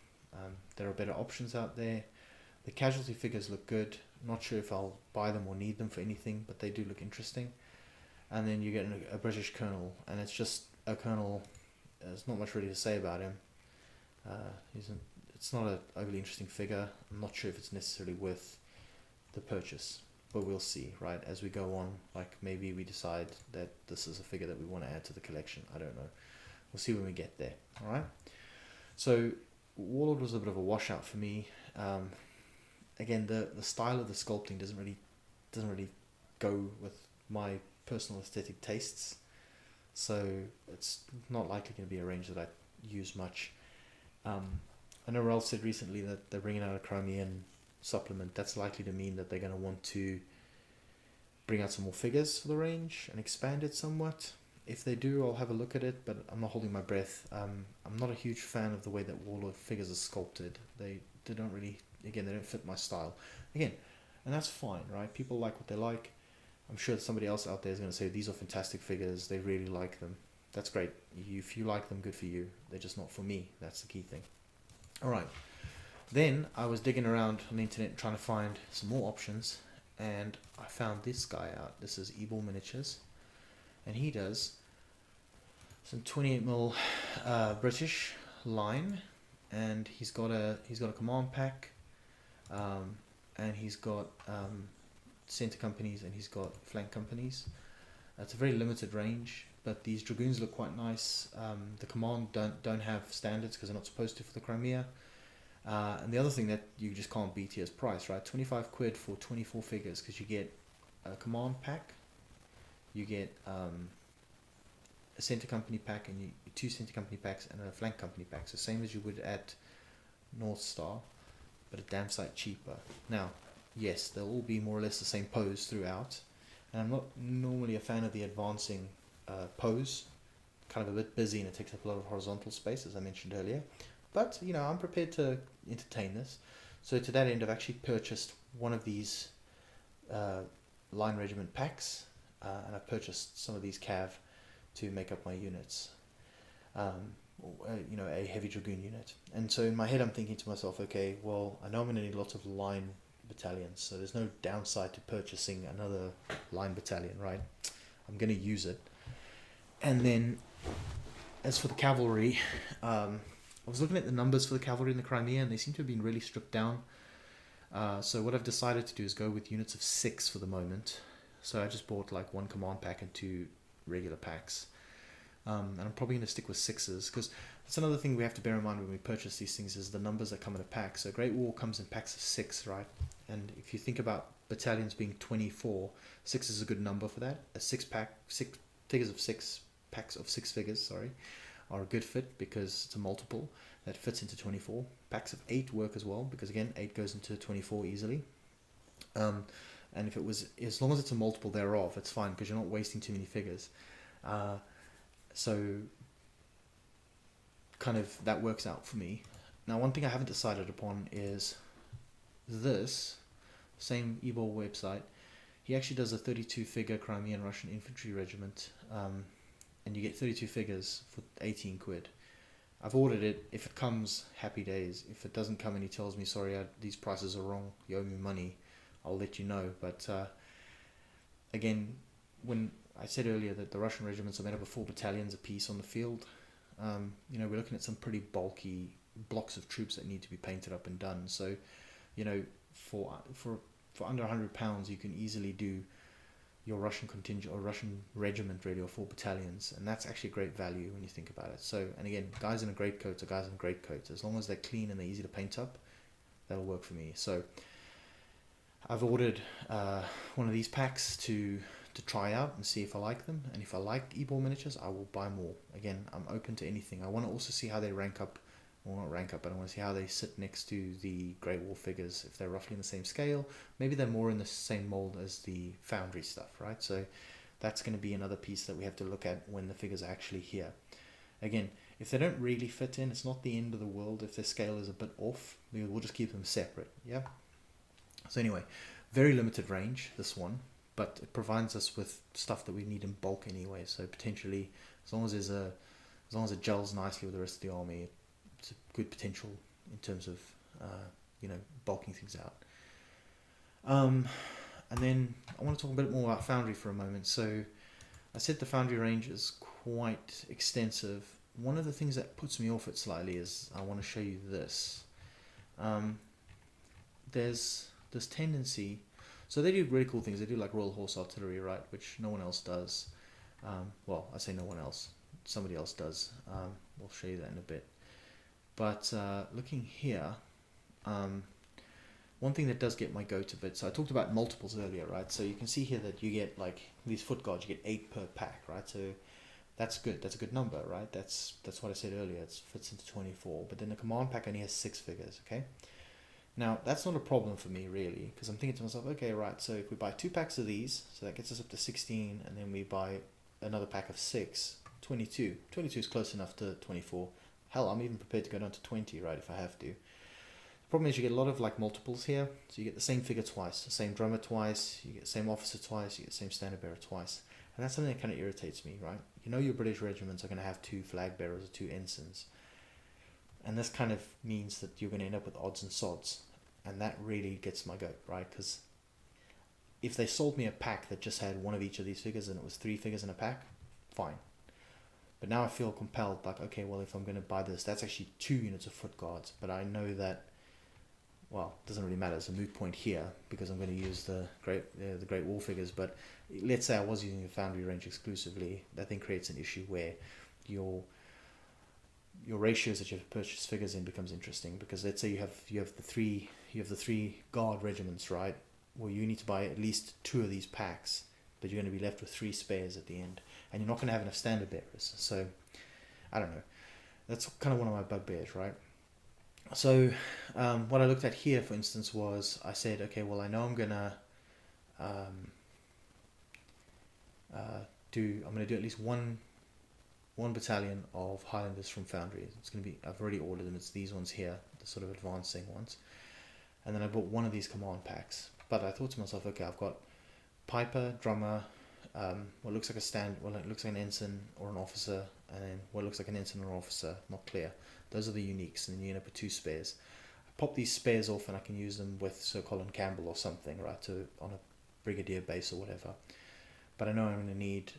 There are better options out there. The casualty figures look good. Not sure if I'll buy them or need them for anything, but they do look interesting. And then you get a British colonel, and it's just a colonel. There's not much really to say about him. It's not an overly interesting figure. I'm not sure if it's necessarily worth the purchase, but we'll see, right? As we go on, like maybe we decide that this is a figure that we want to add to the collection. I don't know. We'll see when we get there. All right. So Warlord was a bit of a washout for me. Again, the style of the sculpting doesn't really go with my personal aesthetic tastes, so it's not likely going to be a range that I use much. I know Ralph said recently that they're bringing out a Crimean supplement. That's likely to mean that they're going to want to bring out some more figures for the range and expand it somewhat. If they do, I'll have a look at it, but I'm not holding my breath. I'm not a huge fan of the way that Warlord figures are sculpted. They don't really, again, they don't fit my style. Again, and that's fine, right? People like what they like. I'm sure somebody else out there is going to say, these are fantastic figures, they really like them. That's great. If you like them, good for you. They're just not for me. That's the key thing. Alright. Then I was digging around on the internet trying to find some more options, and I found this guy out. This is Evil Miniatures. and he does some 28mm British line, and he's got a command pack, and he's got center companies, and he's got flank companies. It's a very limited range, but these dragoons look quite nice. The command don't have standards because they're not supposed to for the Crimea. And the other thing that you just can't beat here is price, right? 25 quid for 24 figures, because you get a command pack, you get a center company pack, and two center company packs and a flank company pack. So same as you would at North Star, but a damn sight cheaper. Now, yes, they'll all be more or less the same pose throughout, and I'm not normally a fan of the advancing pose. Kind of a bit busy, and it takes up a lot of horizontal space, as I mentioned earlier. But, you know, I'm prepared to entertain this. So to that end, I've actually purchased one of these line regiment packs, and I've purchased some of these cav to make up my units. You know, a heavy dragoon unit. And so in my head, I'm thinking to myself, okay, well, I know I'm going to need lots of line battalions, so there's no downside to purchasing another line battalion, right? I'm going to use it. And then, as for the cavalry, I was looking at the numbers for the cavalry in the Crimea, and they seem to have been really stripped down. So what I've decided to do is go with units of 6 for the moment. So I just bought like 1 command pack and 2 regular packs. And I'm probably going to stick with 6s, because that's another thing we have to bear in mind when we purchase these things, is the numbers that come in a pack. So Great War comes in packs of 6, right? And if you think about battalions being 24, 6 is a good number for that. A 6 figures of 6 packs of 6 figures, sorry, are a good fit, because it's a multiple that fits into 24. Packs of 8 work as well, because again, 8 goes into 24 easily. And if it was, as long as it's a multiple thereof, it's fine, because you're not wasting too many figures. So kind of that works out for me. Now, one thing I haven't decided upon is this same Ebol website. He actually does a 32 figure Crimean Russian infantry regiment, and you get 32 figures for 18 quid. I've ordered it. If it comes, happy days. If it doesn't come and he tells me, sorry, these prices are wrong, you owe me money, I'll let you know. But again, when I said earlier that the Russian regiments are made up of 4 battalions apiece on the field, you know, we're looking at some pretty bulky blocks of troops that need to be painted up and done. So, you know, for under £100, you can easily do your Russian contingent or Russian regiment really, or 4 battalions, and that's actually great value when you think about it. So, and again, guys in a great coat are guys in great coats. As long as they're clean and they're easy to paint up, that'll work for me. So I've ordered one of these packs to try out and see if I like them, and if I like Ebol miniatures, I will buy more. Again, I'm open to anything. I want to also see how they rank up, well, not rank up, but I want to see how they sit next to the Great War figures, if they're roughly in the same scale. Maybe they're more in the same mold as the Foundry stuff, right? So that's going to be another piece that we have to look at when the figures are actually here. Again, if they don't really fit in, it's not the end of the world if their scale is a bit off. We'll just keep them separate, yeah? So anyway, very limited range, this one, but it provides us with stuff that we need in bulk anyway. So potentially, as long as it gels nicely with the rest of the army, it's a good potential in terms of you know, bulking things out. And then I want to talk a bit more about Foundry for a moment. So I said the Foundry range is quite extensive. One of the things that puts me off it slightly is I want to show you this. There's this tendency. So they do really cool things. They do like Royal Horse Artillery, right, which no one else does. Well, I say no one else. Somebody else does. We'll show you that in a bit. But looking here, one thing that does get my goat a bit, so I talked about multiples earlier, right? So you can see here that you get, like, these foot guards, you get 8 per pack, right? So that's good. That's a good number, right? That's what I said earlier. It fits into 24. But then the command pack only has 6 figures, okay? Now, that's not a problem for me, really, because I'm thinking to myself, okay, right, so if we buy 2 packs of these, so that gets us up to 16, and then we buy another pack of 6, 22. 22 is close enough to 24. Hell, I'm even prepared to go down to 20, right, if I have to. The problem is you get a lot of, like, multiples here, so you get the same figure twice, the same drummer twice, you get the same officer twice, you get the same standard bearer twice, and that's something that kind of irritates me, right? You know your British regiments are going to have 2 flag bearers or 2 ensigns. And this kind of means that you're going to end up with odds and sods. And that really gets my goat, right? Because if they sold me a pack that just had one of each of these figures and it was 3 figures in a pack, fine. But now I feel compelled, like, okay, well, if I'm going to buy this, that's actually 2 units of foot guards. But I know that, well, it doesn't really matter. It's a moot point here because I'm going to use the Great Wall figures. But let's say I was using the Foundry range exclusively. That then creates an issue where your ratios that you have to purchase figures in becomes interesting, because let's say you have the three guard regiments, right? Well, you need to buy at least 2 of these packs, but you're going to be left with 3 spares at the end, and you're not going to have enough standard bearers. So I don't know. That's kind of one of my bugbears, right? So what I looked at here, for instance, was I said, okay, well, I know I'm gonna do at least one battalion of Highlanders from Foundry. It's going to be, I've already ordered them. It's these ones here, the sort of advancing ones. And then I bought one of these command packs. But I thought to myself, okay, I've got Piper, Drummer, what looks like it looks like an ensign or an officer, and then what looks like an ensign or an officer, not clear. Those are the uniques, and then you end up with 2 spares. I pop these spares off and I can use them with Sir Colin Campbell or something, right, on a brigadier base or whatever. But I know I'm going to need,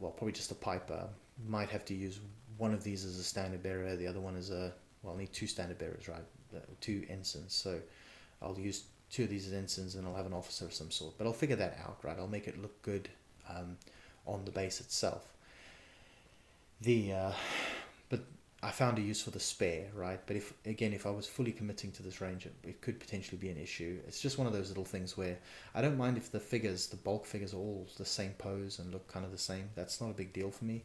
probably just a Piper. Might have to use one of these as a standard bearer, the other one as I'll need 2 standard bearers, right, 2 ensigns. So I'll use 2 of these as ensigns, and I'll have an officer of some sort. But I'll figure that out, right? I'll make it look good on the base itself. But I found a use for the spare, right? But if I was fully committing to this range, it could potentially be an issue. It's just one of those little things where I don't mind if the bulk figures are all the same pose and look kind of the same. That's not a big deal for me.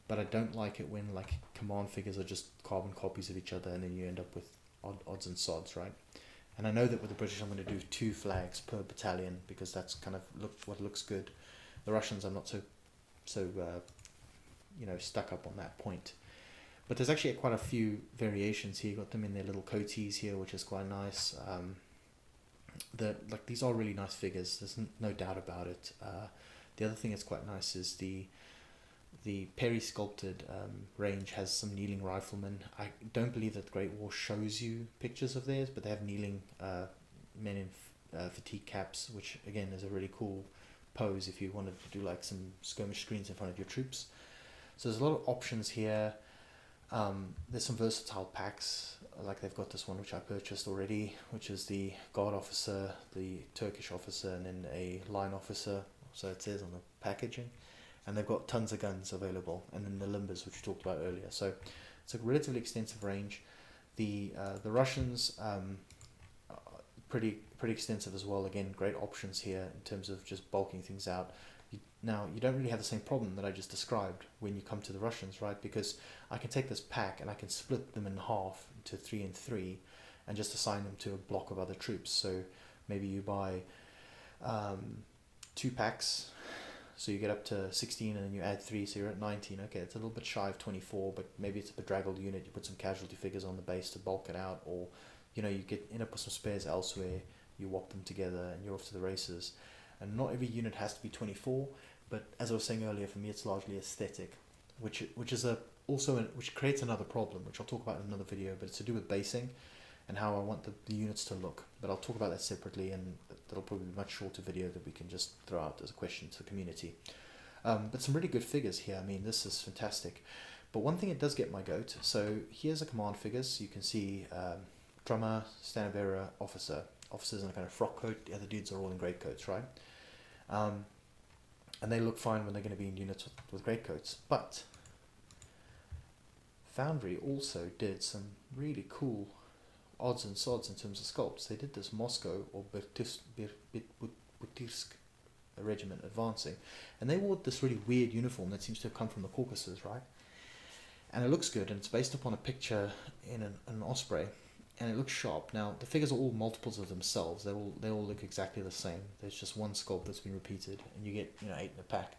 But I don't like it when like command figures are just carbon copies of each other, and then you end up with odds and sods, right? And I know that with the British I'm going to do 2 flags per battalion, because that's kind of what looks good. The Russians, I'm not so stuck up on that point. But there's actually quite a few variations here. You got them in their little coatees here, which is quite nice. These are really nice figures. There's no doubt about it. The other thing that's quite nice is the peri-sculpted range has some kneeling riflemen. I don't believe that the Great War shows you pictures of theirs, but they have kneeling men in fatigue caps, which again is a really cool pose if you wanted to do like some skirmish screens in front of your troops. So there's a lot of options here. There's some versatile packs, like they've got this one which I purchased already, which is the guard officer, the Turkish officer, and then a line officer, so it says on the packaging. And they've got tons of guns available, and then the limbers, which we talked about earlier. So it's a relatively extensive range. The Russians pretty extensive as well. Again, great options here in terms of just bulking things out. Now you don't really have the same problem that I just described when you come to the Russians, right? Because I can take this pack and I can split them in half into 3 and 3, and just assign them to a block of other troops. So maybe you buy 2 packs. So you get up to 16 and then you add 3, so you're at 19. Okay, it's a little bit shy of 24, but maybe it's a bedraggled unit. You put some casualty figures on the base to bulk it out, or you end up with some spares elsewhere. You whop them together and you're off to the races. And not every unit has to be 24, but as I was saying earlier, for me it's largely aesthetic, which creates another problem, which I'll talk about in another video. But it's to do with basing and how I want the units to look. But I'll talk about that separately, and that'll probably be a much shorter video that we can just throw out as a question to the community. But some really good figures here. I mean, this is fantastic. But one thing it does get my goat. So here's the command figures. You can see drummer, standard bearer, officer. Officers in a kind of frock coat. The other dudes are all in great coats, right? And they look fine when they're going to be in units with great coats. But Foundry also did some really cool odds and sods in terms of sculpts. They did this Moscow or Butyrsk regiment advancing, and they wore this really weird uniform that seems to have come from the Caucasus, right? And it looks good, and it's based upon a picture in an osprey, and it looks sharp. Now the figures are all multiples of themselves. They all look exactly the same. There's just one sculpt that's been repeated, and you get 8 in a pack.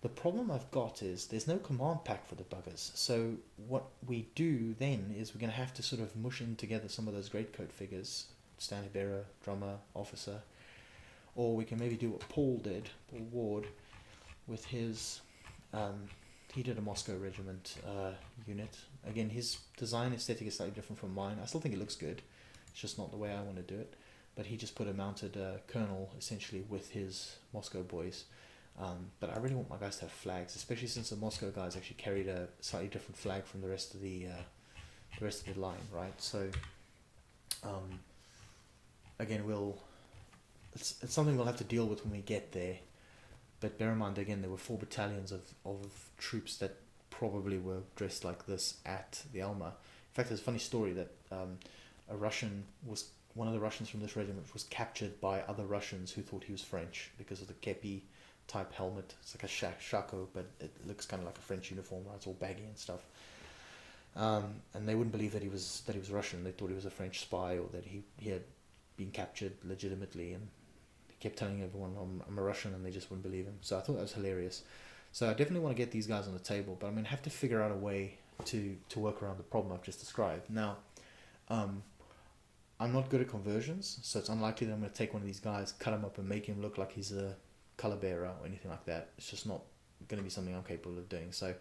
The problem I've got is there's no command pack for the buggers. So what we do then is we're going to have to sort of mush in together some of those greatcoat figures, standard bearer, drummer, officer, or we can maybe do what Paul Ward, with his, he did a Moscow regiment unit. Again, his design aesthetic is slightly different from mine. I still think it looks good. It's just not the way I want to do it. but he just put a mounted colonel essentially with his Moscow boys. But I really want my guys to have flags, especially since the Moscow guys actually carried a slightly different flag from the rest of the line, right? So again, it's something we'll have to deal with when we get there. But bear in mind, again, there were 4 battalions of troops that probably were dressed like this at the Alma. In fact, there's a funny story that one of the Russians from this regiment was captured by other Russians who thought he was French because of the kepi type helmet. It's like a shako, but it looks kind of like a French uniform, right? It's all baggy and stuff. And they wouldn't believe that he was Russian. They thought he was a French spy, or that he had been captured legitimately, and he kept telling everyone, I'm a Russian, and they just wouldn't believe him. So I thought that was hilarious. So I definitely want to get these guys on the table, but I'm going to have to figure out a way to work around the problem I've just described. Now, I'm not good at conversions, so it's unlikely that I'm going to take one of these guys, cut him up, and make him look like he's a color bearer or anything like that. It's just not going to be something I'm capable of doing. So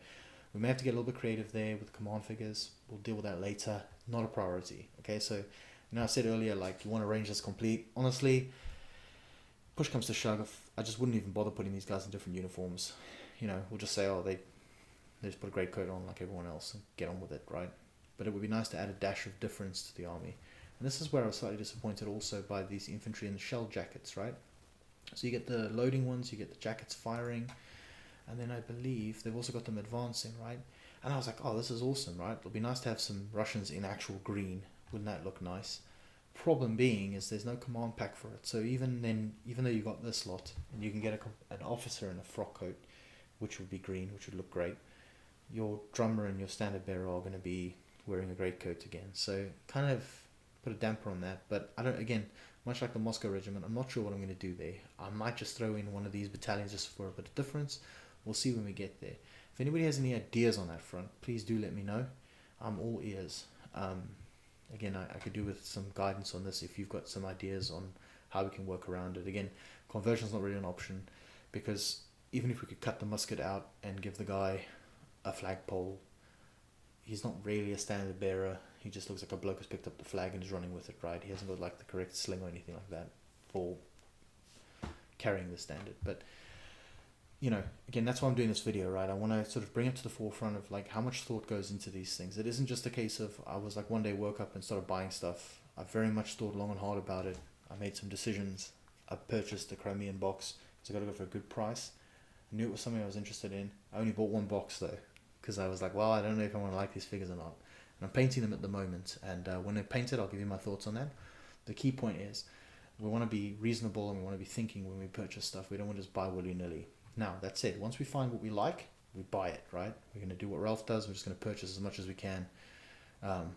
we may have to get a little bit creative there with the command figures. We'll deal with that later. Not a priority. Okay, so I said earlier, like, you want to range this complete. Honestly, push comes to shove, I just wouldn't even bother putting these guys in different uniforms. We'll just say, they just put a great coat on like everyone else and get on with it, right? But it would be nice to add a dash of difference to the army. And this is where I was slightly disappointed also by these infantry and the shell jackets, right? So you get the loading ones, you get the jackets firing, and then I believe they've also got them advancing, right? And I was like, oh, this is awesome, right? It'll be nice to have some Russians in actual green. Wouldn't that look nice? Problem being is there's no command pack for it. So even though you got this lot, and you can get an officer in a frock coat, which would be green, which would look great, your drummer and your standard bearer are going to be wearing a great coat again. So kind of put a damper on that. But I don't, again, much like the Moscow regiment, I'm not sure what I'm going to do there. I might just throw in one of these battalions just for a bit of difference. We'll see when we get there. If anybody has any ideas on that front, please do let me know. I'm all ears. Again, I could do with some guidance on this if you've got some ideas on how we can work around it. Again, conversion's not really an option, because even if we could cut the musket out and give the guy a flagpole, he's not really a standard bearer. He just looks like a bloke who's picked up the flag and is running with it, right? He hasn't got like the correct sling or anything like that for carrying the standard. But again, that's why I'm doing this video, right? I want to sort of bring it to the forefront of like how much thought goes into these things. It isn't just a case of I was like one day woke up and started buying stuff. I very much thought long and hard about it. I made some decisions. I purchased the Crimean box because I got to go for a good price. I knew it was something I was interested in. I only bought one box though, because I was like, well, I don't know if I want to like these figures or not. And I'm painting them at the moment, and when they're painted, I'll give you my thoughts on that. The key point is we want to be reasonable and we want to be thinking when we purchase stuff. We don't want to just buy willy-nilly. Now, that said, once we find what we like, we buy it, right? We're going to do what Ralph does. We're just going to purchase as much as we can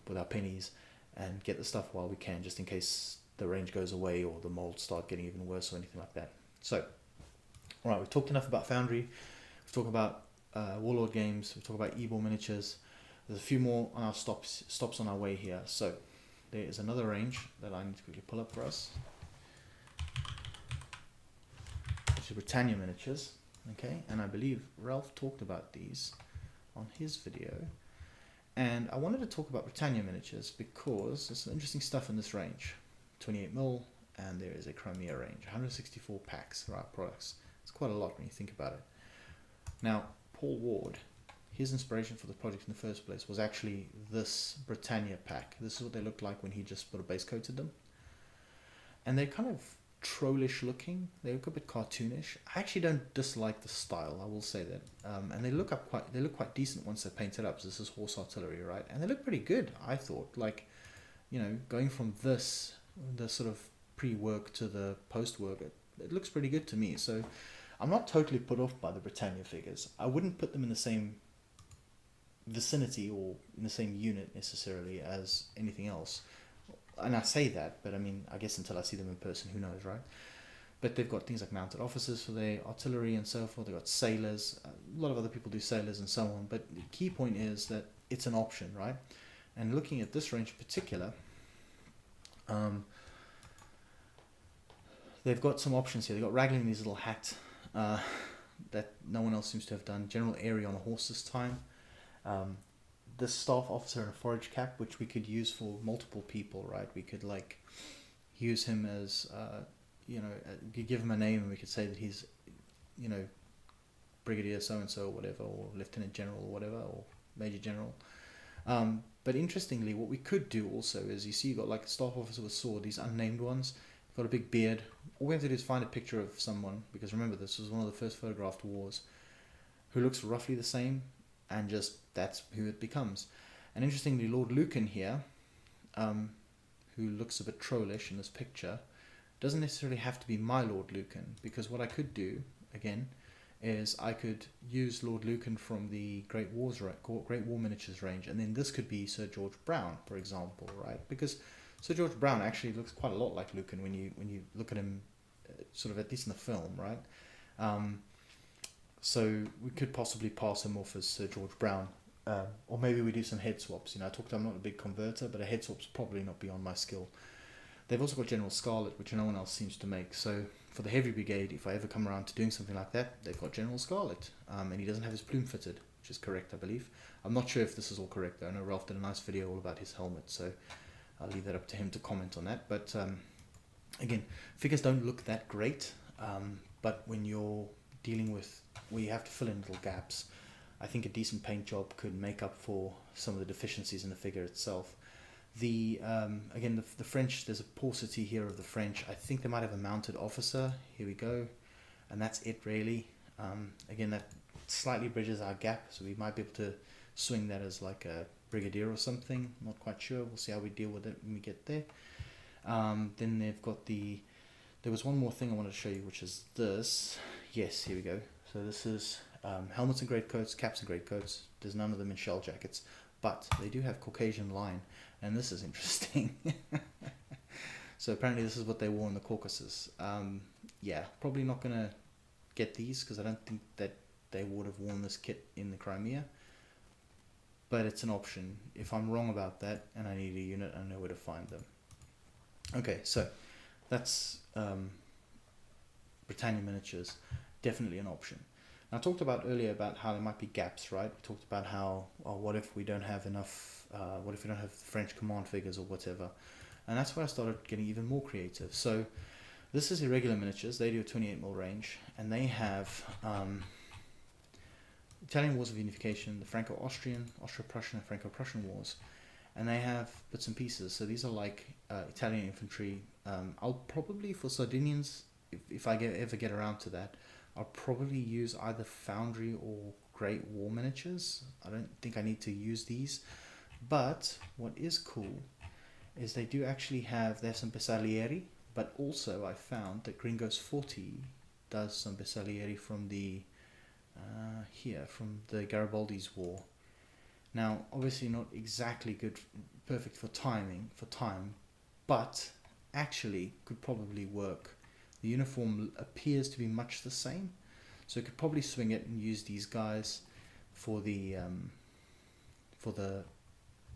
with our pennies and get the stuff while we can, just in case the range goes away or the molds start getting even worse or anything like that. So, all right, we've talked enough about Foundry. We've talked about Warlord games. We've talked about Ebor miniatures. There's a few more on our stops on our way here. So, there is another range that I need to quickly pull up for us, which is Britannia miniatures. Okay, and I believe Ralph talked about these on his video. And I wanted to talk about Britannia miniatures because there's some interesting stuff in this range. 28mm, and there is a Crimea range. 164 packs, right, products. It's quite a lot when you think about it. Now, Paul Ward, his inspiration for the project in the first place was actually this Britannia pack. This is what they looked like when he just put a base coated them. And they're kind of trollish looking. They look a bit cartoonish. I actually don't dislike the style, I will say that. And they look quite decent once they're painted up. So this is horse artillery, right? And they look pretty good, I thought. Like, going from this, the sort of pre-work to the post-work, it looks pretty good to me. So I'm not totally put off by the Britannia figures. I wouldn't put them in the same vicinity or in the same unit necessarily as anything else. And I say that, but I mean, I guess until I see them in person, who knows, right? But they've got things like mounted officers for their artillery and so forth. They've got sailors. A lot of other people do sailors and so on. But the key point is that it's an option, right? And looking at this range in particular, they've got some options here. They've got Raglan in his little hat that no one else seems to have done. General Airy on a horse this time. This staff officer in a forage cap, which we could use for multiple people, right? We could use him as, give him a name and we could say that he's, Brigadier so-and-so or whatever, or Lieutenant General or whatever, or Major General. But interestingly, what we could do also is, you see you've got like a staff officer with sword, these unnamed ones, got a big beard. All we have to do is find a picture of someone, because remember, this was one of the first photographed wars, who looks roughly the same, and just that's who it becomes. And interestingly, Lord Lucan here, who looks a bit trollish in this picture, doesn't necessarily have to be my Lord Lucan, because what I could do, again, is I could use Lord Lucan from the Great War Miniatures range, and then this could be Sir George Brown, for example, right? Because Sir George Brown actually looks quite a lot like Lucan when you look at him, sort of, at least in the film, right? So we could possibly pass him off as Sir George Brown, or maybe we do some head swaps. I'm not a big converter, but a head swap's probably not beyond my skill. They've also got General Scarlet, which no one else seems to make. So for the Heavy Brigade, if I ever come around to doing something like that, they've got General Scarlet, and he doesn't have his plume fitted, which is correct, I believe. I'm not sure if this is all correct, though. I know Ralph did a nice video all about his helmet, so I'll leave that up to him to comment on that. But again, figures don't look that great, but when you're dealing with where you have to fill in little gaps, I think a decent paint job could make up for some of the deficiencies in the figure itself. Again, the French, there's a paucity here of the French. I think they might have a mounted officer. Here we go. And that's it, really. Again, that slightly bridges our gap, so we might be able to swing that as like a brigadier or something. Not quite sure. We'll see how we deal with it when we get there. Then they've got there was one more thing I wanted to show you, which is this. Yes, here we go. So this is helmets and greatcoats, caps and greatcoats. There's none of them in shell jackets, but they do have Caucasian line, and this is interesting. So apparently this is what they wore in the Caucasus. Yeah, probably not going to get these, because I don't think that they would have worn this kit in the Crimea, but it's an option. If I'm wrong about that and I need a unit, I know where to find them. Okay, so that's Britannia Miniatures, definitely an option. Now, I talked about earlier about how there might be gaps, right? We talked about how, what if we don't have enough, what if we don't have French command figures or whatever? And that's where I started getting even more creative. So this is Irregular Miniatures. They do a 28mm range, and they have Italian Wars of Unification, the Franco-Austrian, Austro-Prussian, and Franco-Prussian Wars. And they have bits and pieces. So these are like Italian infantry. I'll probably, for Sardinians, if I ever get around to that, I'll probably use either Foundry or Great War Miniatures. I don't think I need to use these. But what is cool is they do actually have, they have some Bersaglieri, but also I found that Gringos 40 does some Bersaglieri from the, from the Garibaldi's War. Now, obviously not exactly good, perfect for time, but actually could probably work. The uniform appears to be much the same, so you could probably swing it and use these guys for the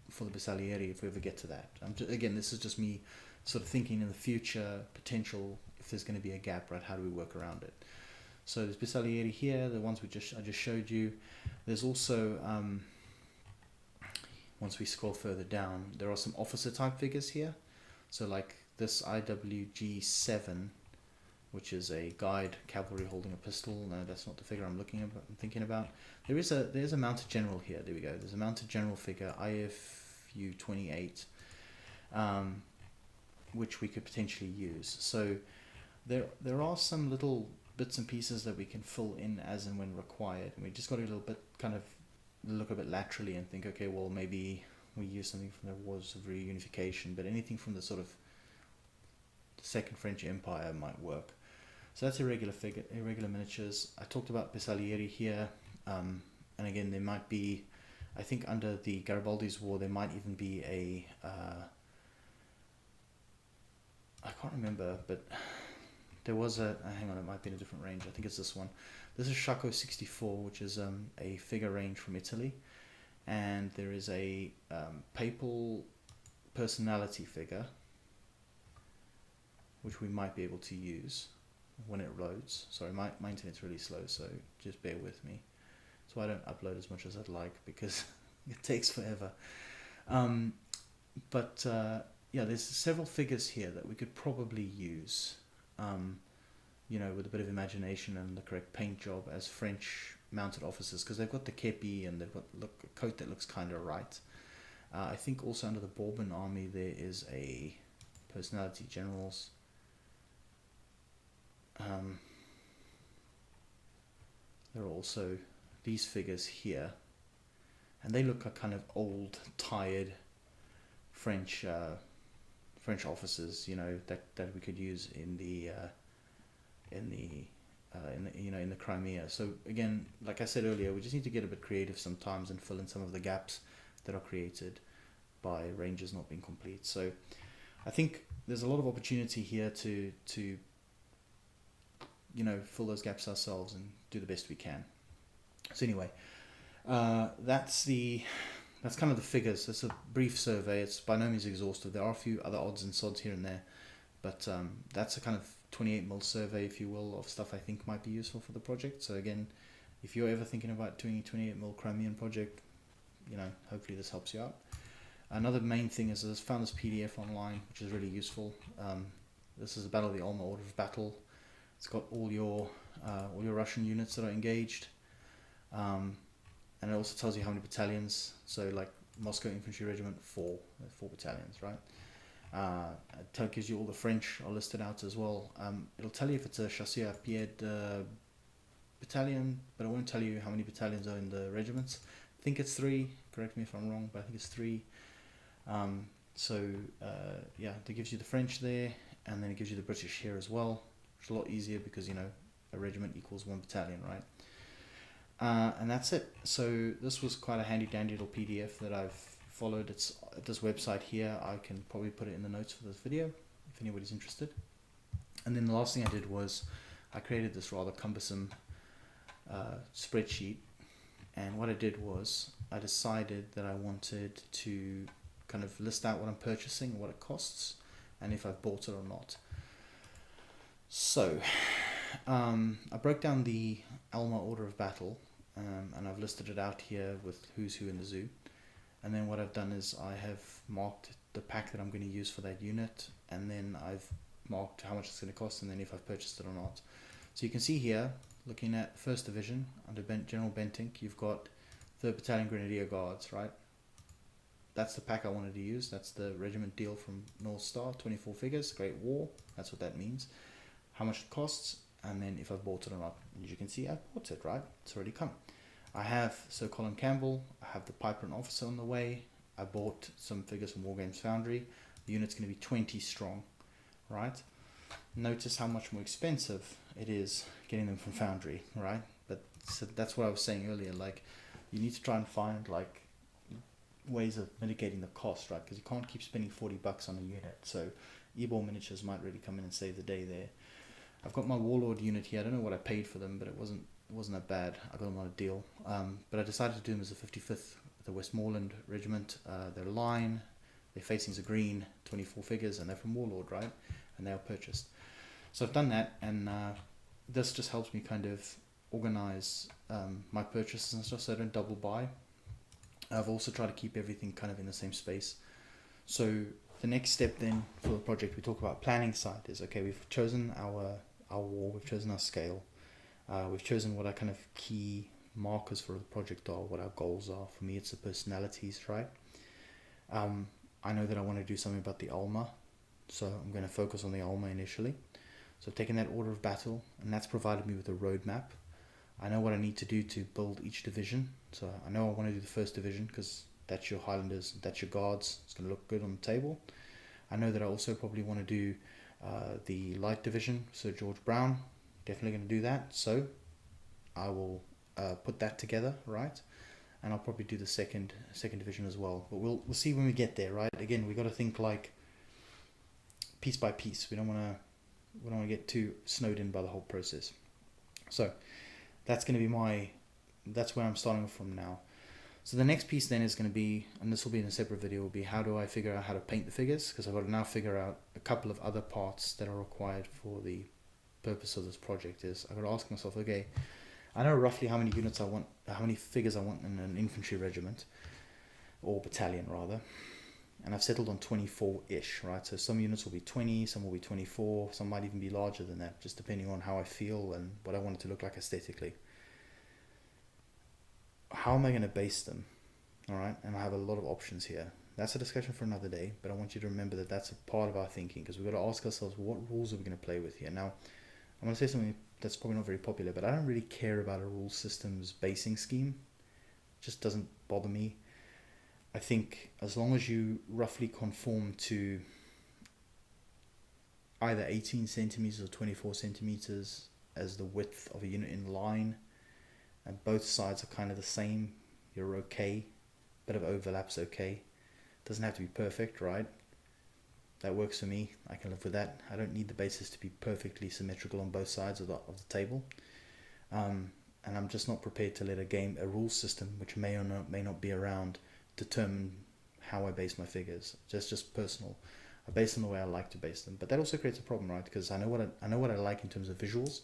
Bersaglieri if we ever get to that. Again, this is just me sort of thinking in the future potential, if there's going to be a gap, right? How do we work around it? So there's Bersaglieri here, the ones I just showed you. There's also once we scroll further down, there are some officer type figures here. So like this IWG-7, which is a guide cavalry holding a pistol. No, that's not the figure I'm thinking about. There's a mounted general here. There we go. There's a mounted general figure, IFU-28, which we could potentially use. So there are some little bits and pieces that we can fill in as and when required. And we just got to a little bit kind of look a bit laterally and think, okay, well, maybe we use something from the Wars of Reunification, but anything from the sort of Second French Empire might work. So that's Irregular Miniatures. I talked about Bersaglieri here, and again, there might be, I think under the Garibaldi's War, there might even be a, I can't remember, but there was a, hang on, it might be in a different range. I think it's this one. This is Sciacco 64, which is a figure range from Italy, and there is a papal personality figure, which we might be able to use when it loads. Sorry, my internet's really slow, so just bear with me. So I don't upload as much as I'd like because it takes forever. But yeah, there's several figures here that we could probably use, you know, with a bit of imagination and the correct paint job as French mounted officers, because they've got the kepi and they've got a coat that looks kind of right. I think also under the Bourbon army there is a personality generals. There are also these figures here, and they look like kind of old, tired French officers, you know, that we could use in the you know, in the Crimea. So again, like I said earlier, we just need to get a bit creative sometimes and fill in some of the gaps that are created by Rangers not being complete. So I think there's a lot of opportunity here to you know, fill those gaps ourselves and do the best we can. So anyway, that's kind of the figures. It's a brief survey. It's by no means exhaustive. There are a few other odds and sods here and there, but that's a kind of 28mm survey, if you will, of stuff I think might be useful for the project. So again, if you're ever thinking about doing a 28mm Crimean project, you know, hopefully this helps you out. Another main thing is I found this PDF online, which is really useful. This is the Battle of the Alma Order of Battle. It's got all your Russian units that are engaged, and it also tells you how many battalions. So like Moscow Infantry Regiment, 4 battalions, right? It gives you all the French are listed out as well. It'll tell you if it's a chasseur à pied battalion, but it won't tell you how many battalions are in the regiments. I think it's 3. Correct me if I'm wrong, but I think it's 3. Yeah, that gives you the French there, and then it gives you the British here as well, which is a lot easier because, you know, a regiment equals 1 battalion, right? And that's it. So this was quite a handy dandy little PDF that I've followed. It's at this website here. I can probably put it in the notes for this video if anybody's interested. And then the last thing I did was I created this rather cumbersome spreadsheet, and what I did was I decided that I wanted to kind of list out what I'm purchasing, what it costs, and if I've bought it or not. So I broke down the Alma Order of Battle, and I've listed it out here with who's who in the zoo. And then what I've done is I have marked the pack that I'm going to use for that unit, and then I've marked how much it's going to cost, and then if I've purchased it or not. So you can see here, looking at 1st Division under General Bentinck, you've got 3rd Battalion Grenadier Guards, right? That's the pack I wanted to use. That's the regiment deal from North Star, 24 figures, Great War. That's what that means. How much it costs, and then if I've bought it or not. And as you can see, I've bought it, right? It's already come. I have Sir Colin Campbell. I have the Piper and Officer on the way. I bought some figures from Wargames Foundry. The unit's going to be 20 strong, right? Notice how much more expensive it is getting them from Foundry, right? But so that's what I was saying earlier. Like, you need to try and find like ways of mitigating the cost, right? Because you can't keep spending $40 on a unit. So Ebor Miniatures might really come in and save the day there. I've got my Warlord unit here. I don't know what I paid for them, but it wasn't that bad. I got them on a deal. But I decided to do them as the 55th, the Westmoreland Regiment. Their line, their facings are green, 24 figures, and they're from Warlord, right? And they are purchased. So I've done that, and this just helps me kind of organize my purchases and stuff, so I don't double buy. I've also tried to keep everything kind of in the same space. So the next step then for the project, we talk about planning side, is okay, we've chosen our war, we've chosen our scale, we've chosen what our kind of key markers for the project are, what our goals are. For me, it's the personalities, right? I know that I want to do something about the Alma, so I'm going to focus on the Alma initially. So I've taken that order of battle, and that's provided me with a roadmap. I know what I need to do to build each division. So I know I want to do the 1st Division because that's your Highlanders, that's your Guards. It's going to look good on the table. I know that I also probably want to do the Light Division, Sir George Brown. Definitely going to do that. So I will put that together, right? And I'll probably do the second division as well. But we'll see when we get there, right? Again, we got to think like piece by piece. We don't want to get too snowed in by the whole process. So that's going to be that's where I'm starting from now. So the next piece then is going to be, and this will be in a separate video, will be how do I figure out how to paint the figures, because I've got to now figure out a couple of other parts that are required for the purpose of this project. Is I've got to ask myself, okay, I know roughly how many units I want, how many figures I want in an infantry regiment, or battalion rather, and I've settled on 24-ish, right? So some units will be 20, some will be 24, some might even be larger than that, just depending on how I feel and what I want it to look like aesthetically. How am I going to base them? All right, and I have a lot of options here. That's a discussion for another day, but I want you to remember that that's a part of our thinking, because we've got to ask ourselves, what rules are we going to play with here? Now, I'm going to say something that's probably not very popular, but I don't really care about a rule system's basing scheme. It just doesn't bother me. I think as long as you roughly conform to either 18 centimeters or 24 centimeters as the width of a unit in line, and both sides are kind of the same, you're okay. Bit of overlap's okay. Doesn't have to be perfect, right? That works for me. I can live with that. I don't need the bases to be perfectly symmetrical on both sides of the table. And I'm just not prepared to let a rule system, which may or may not be around, determine how I base my figures. Just personal. I base them the way I like to base them. But that also creates a problem, right? Because I know what I like in terms of visuals.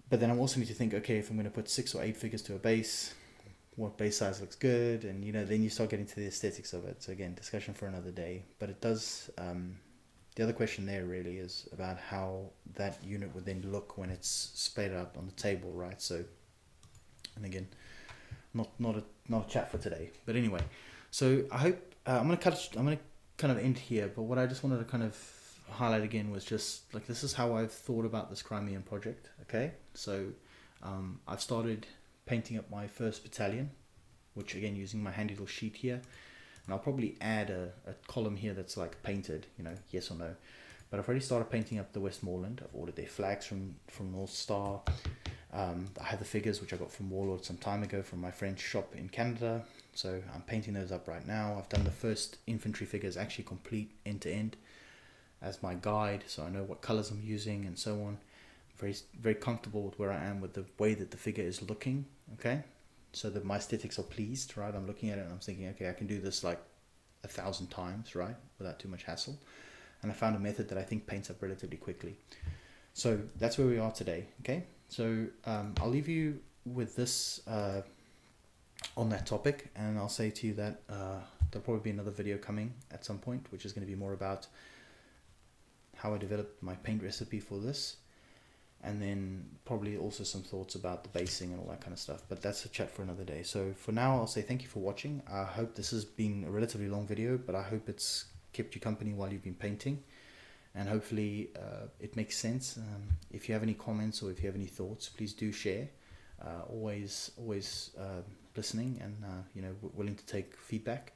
But then I also need to think, okay, if I'm going to put 6 or 8 figures to a base, what base size looks good, and then you start getting to the aesthetics of it. So again, discussion for another day. But it does. The other question there really is about how that unit would then look when it's splayed out on the table, right? So, and again, not a chat for today. But anyway, so I hope I'm gonna kind of end here. But what I just wanted to kind of highlight again was just like, this is how I've thought about this Crimean project. Okay, so I've started painting up my first battalion, which again using my handy little sheet here, and I'll probably add a column here that's like painted, yes or no. But I've already started painting up the Westmoreland. I've ordered their flags from North Star. I have the figures which I got from Warlord some time ago from my French shop in Canada, so I'm painting those up right now. I've done the first infantry figures actually complete end to end as my guide, so I know what colors I'm using and so on. Very, very comfortable with where I am with the way that the figure is looking, okay? So that my aesthetics are pleased, right? I'm looking at it and I'm thinking, okay, I can do this like 1,000 times, right? Without too much hassle. And I found a method that I think paints up relatively quickly. So that's where we are today, okay? So I'll leave you with this on that topic, and I'll say to you that there'll probably be another video coming at some point, which is going to be more about how I developed my paint recipe for this. And then probably also some thoughts about the basing and all that kind of stuff. But that's a chat for another day. So for now, I'll say thank you for watching. I hope this has been a relatively long video, but I hope it's kept you company while you've been painting. And hopefully it makes sense. If you have any comments or if you have any thoughts, please do share. Always listening and willing to take feedback.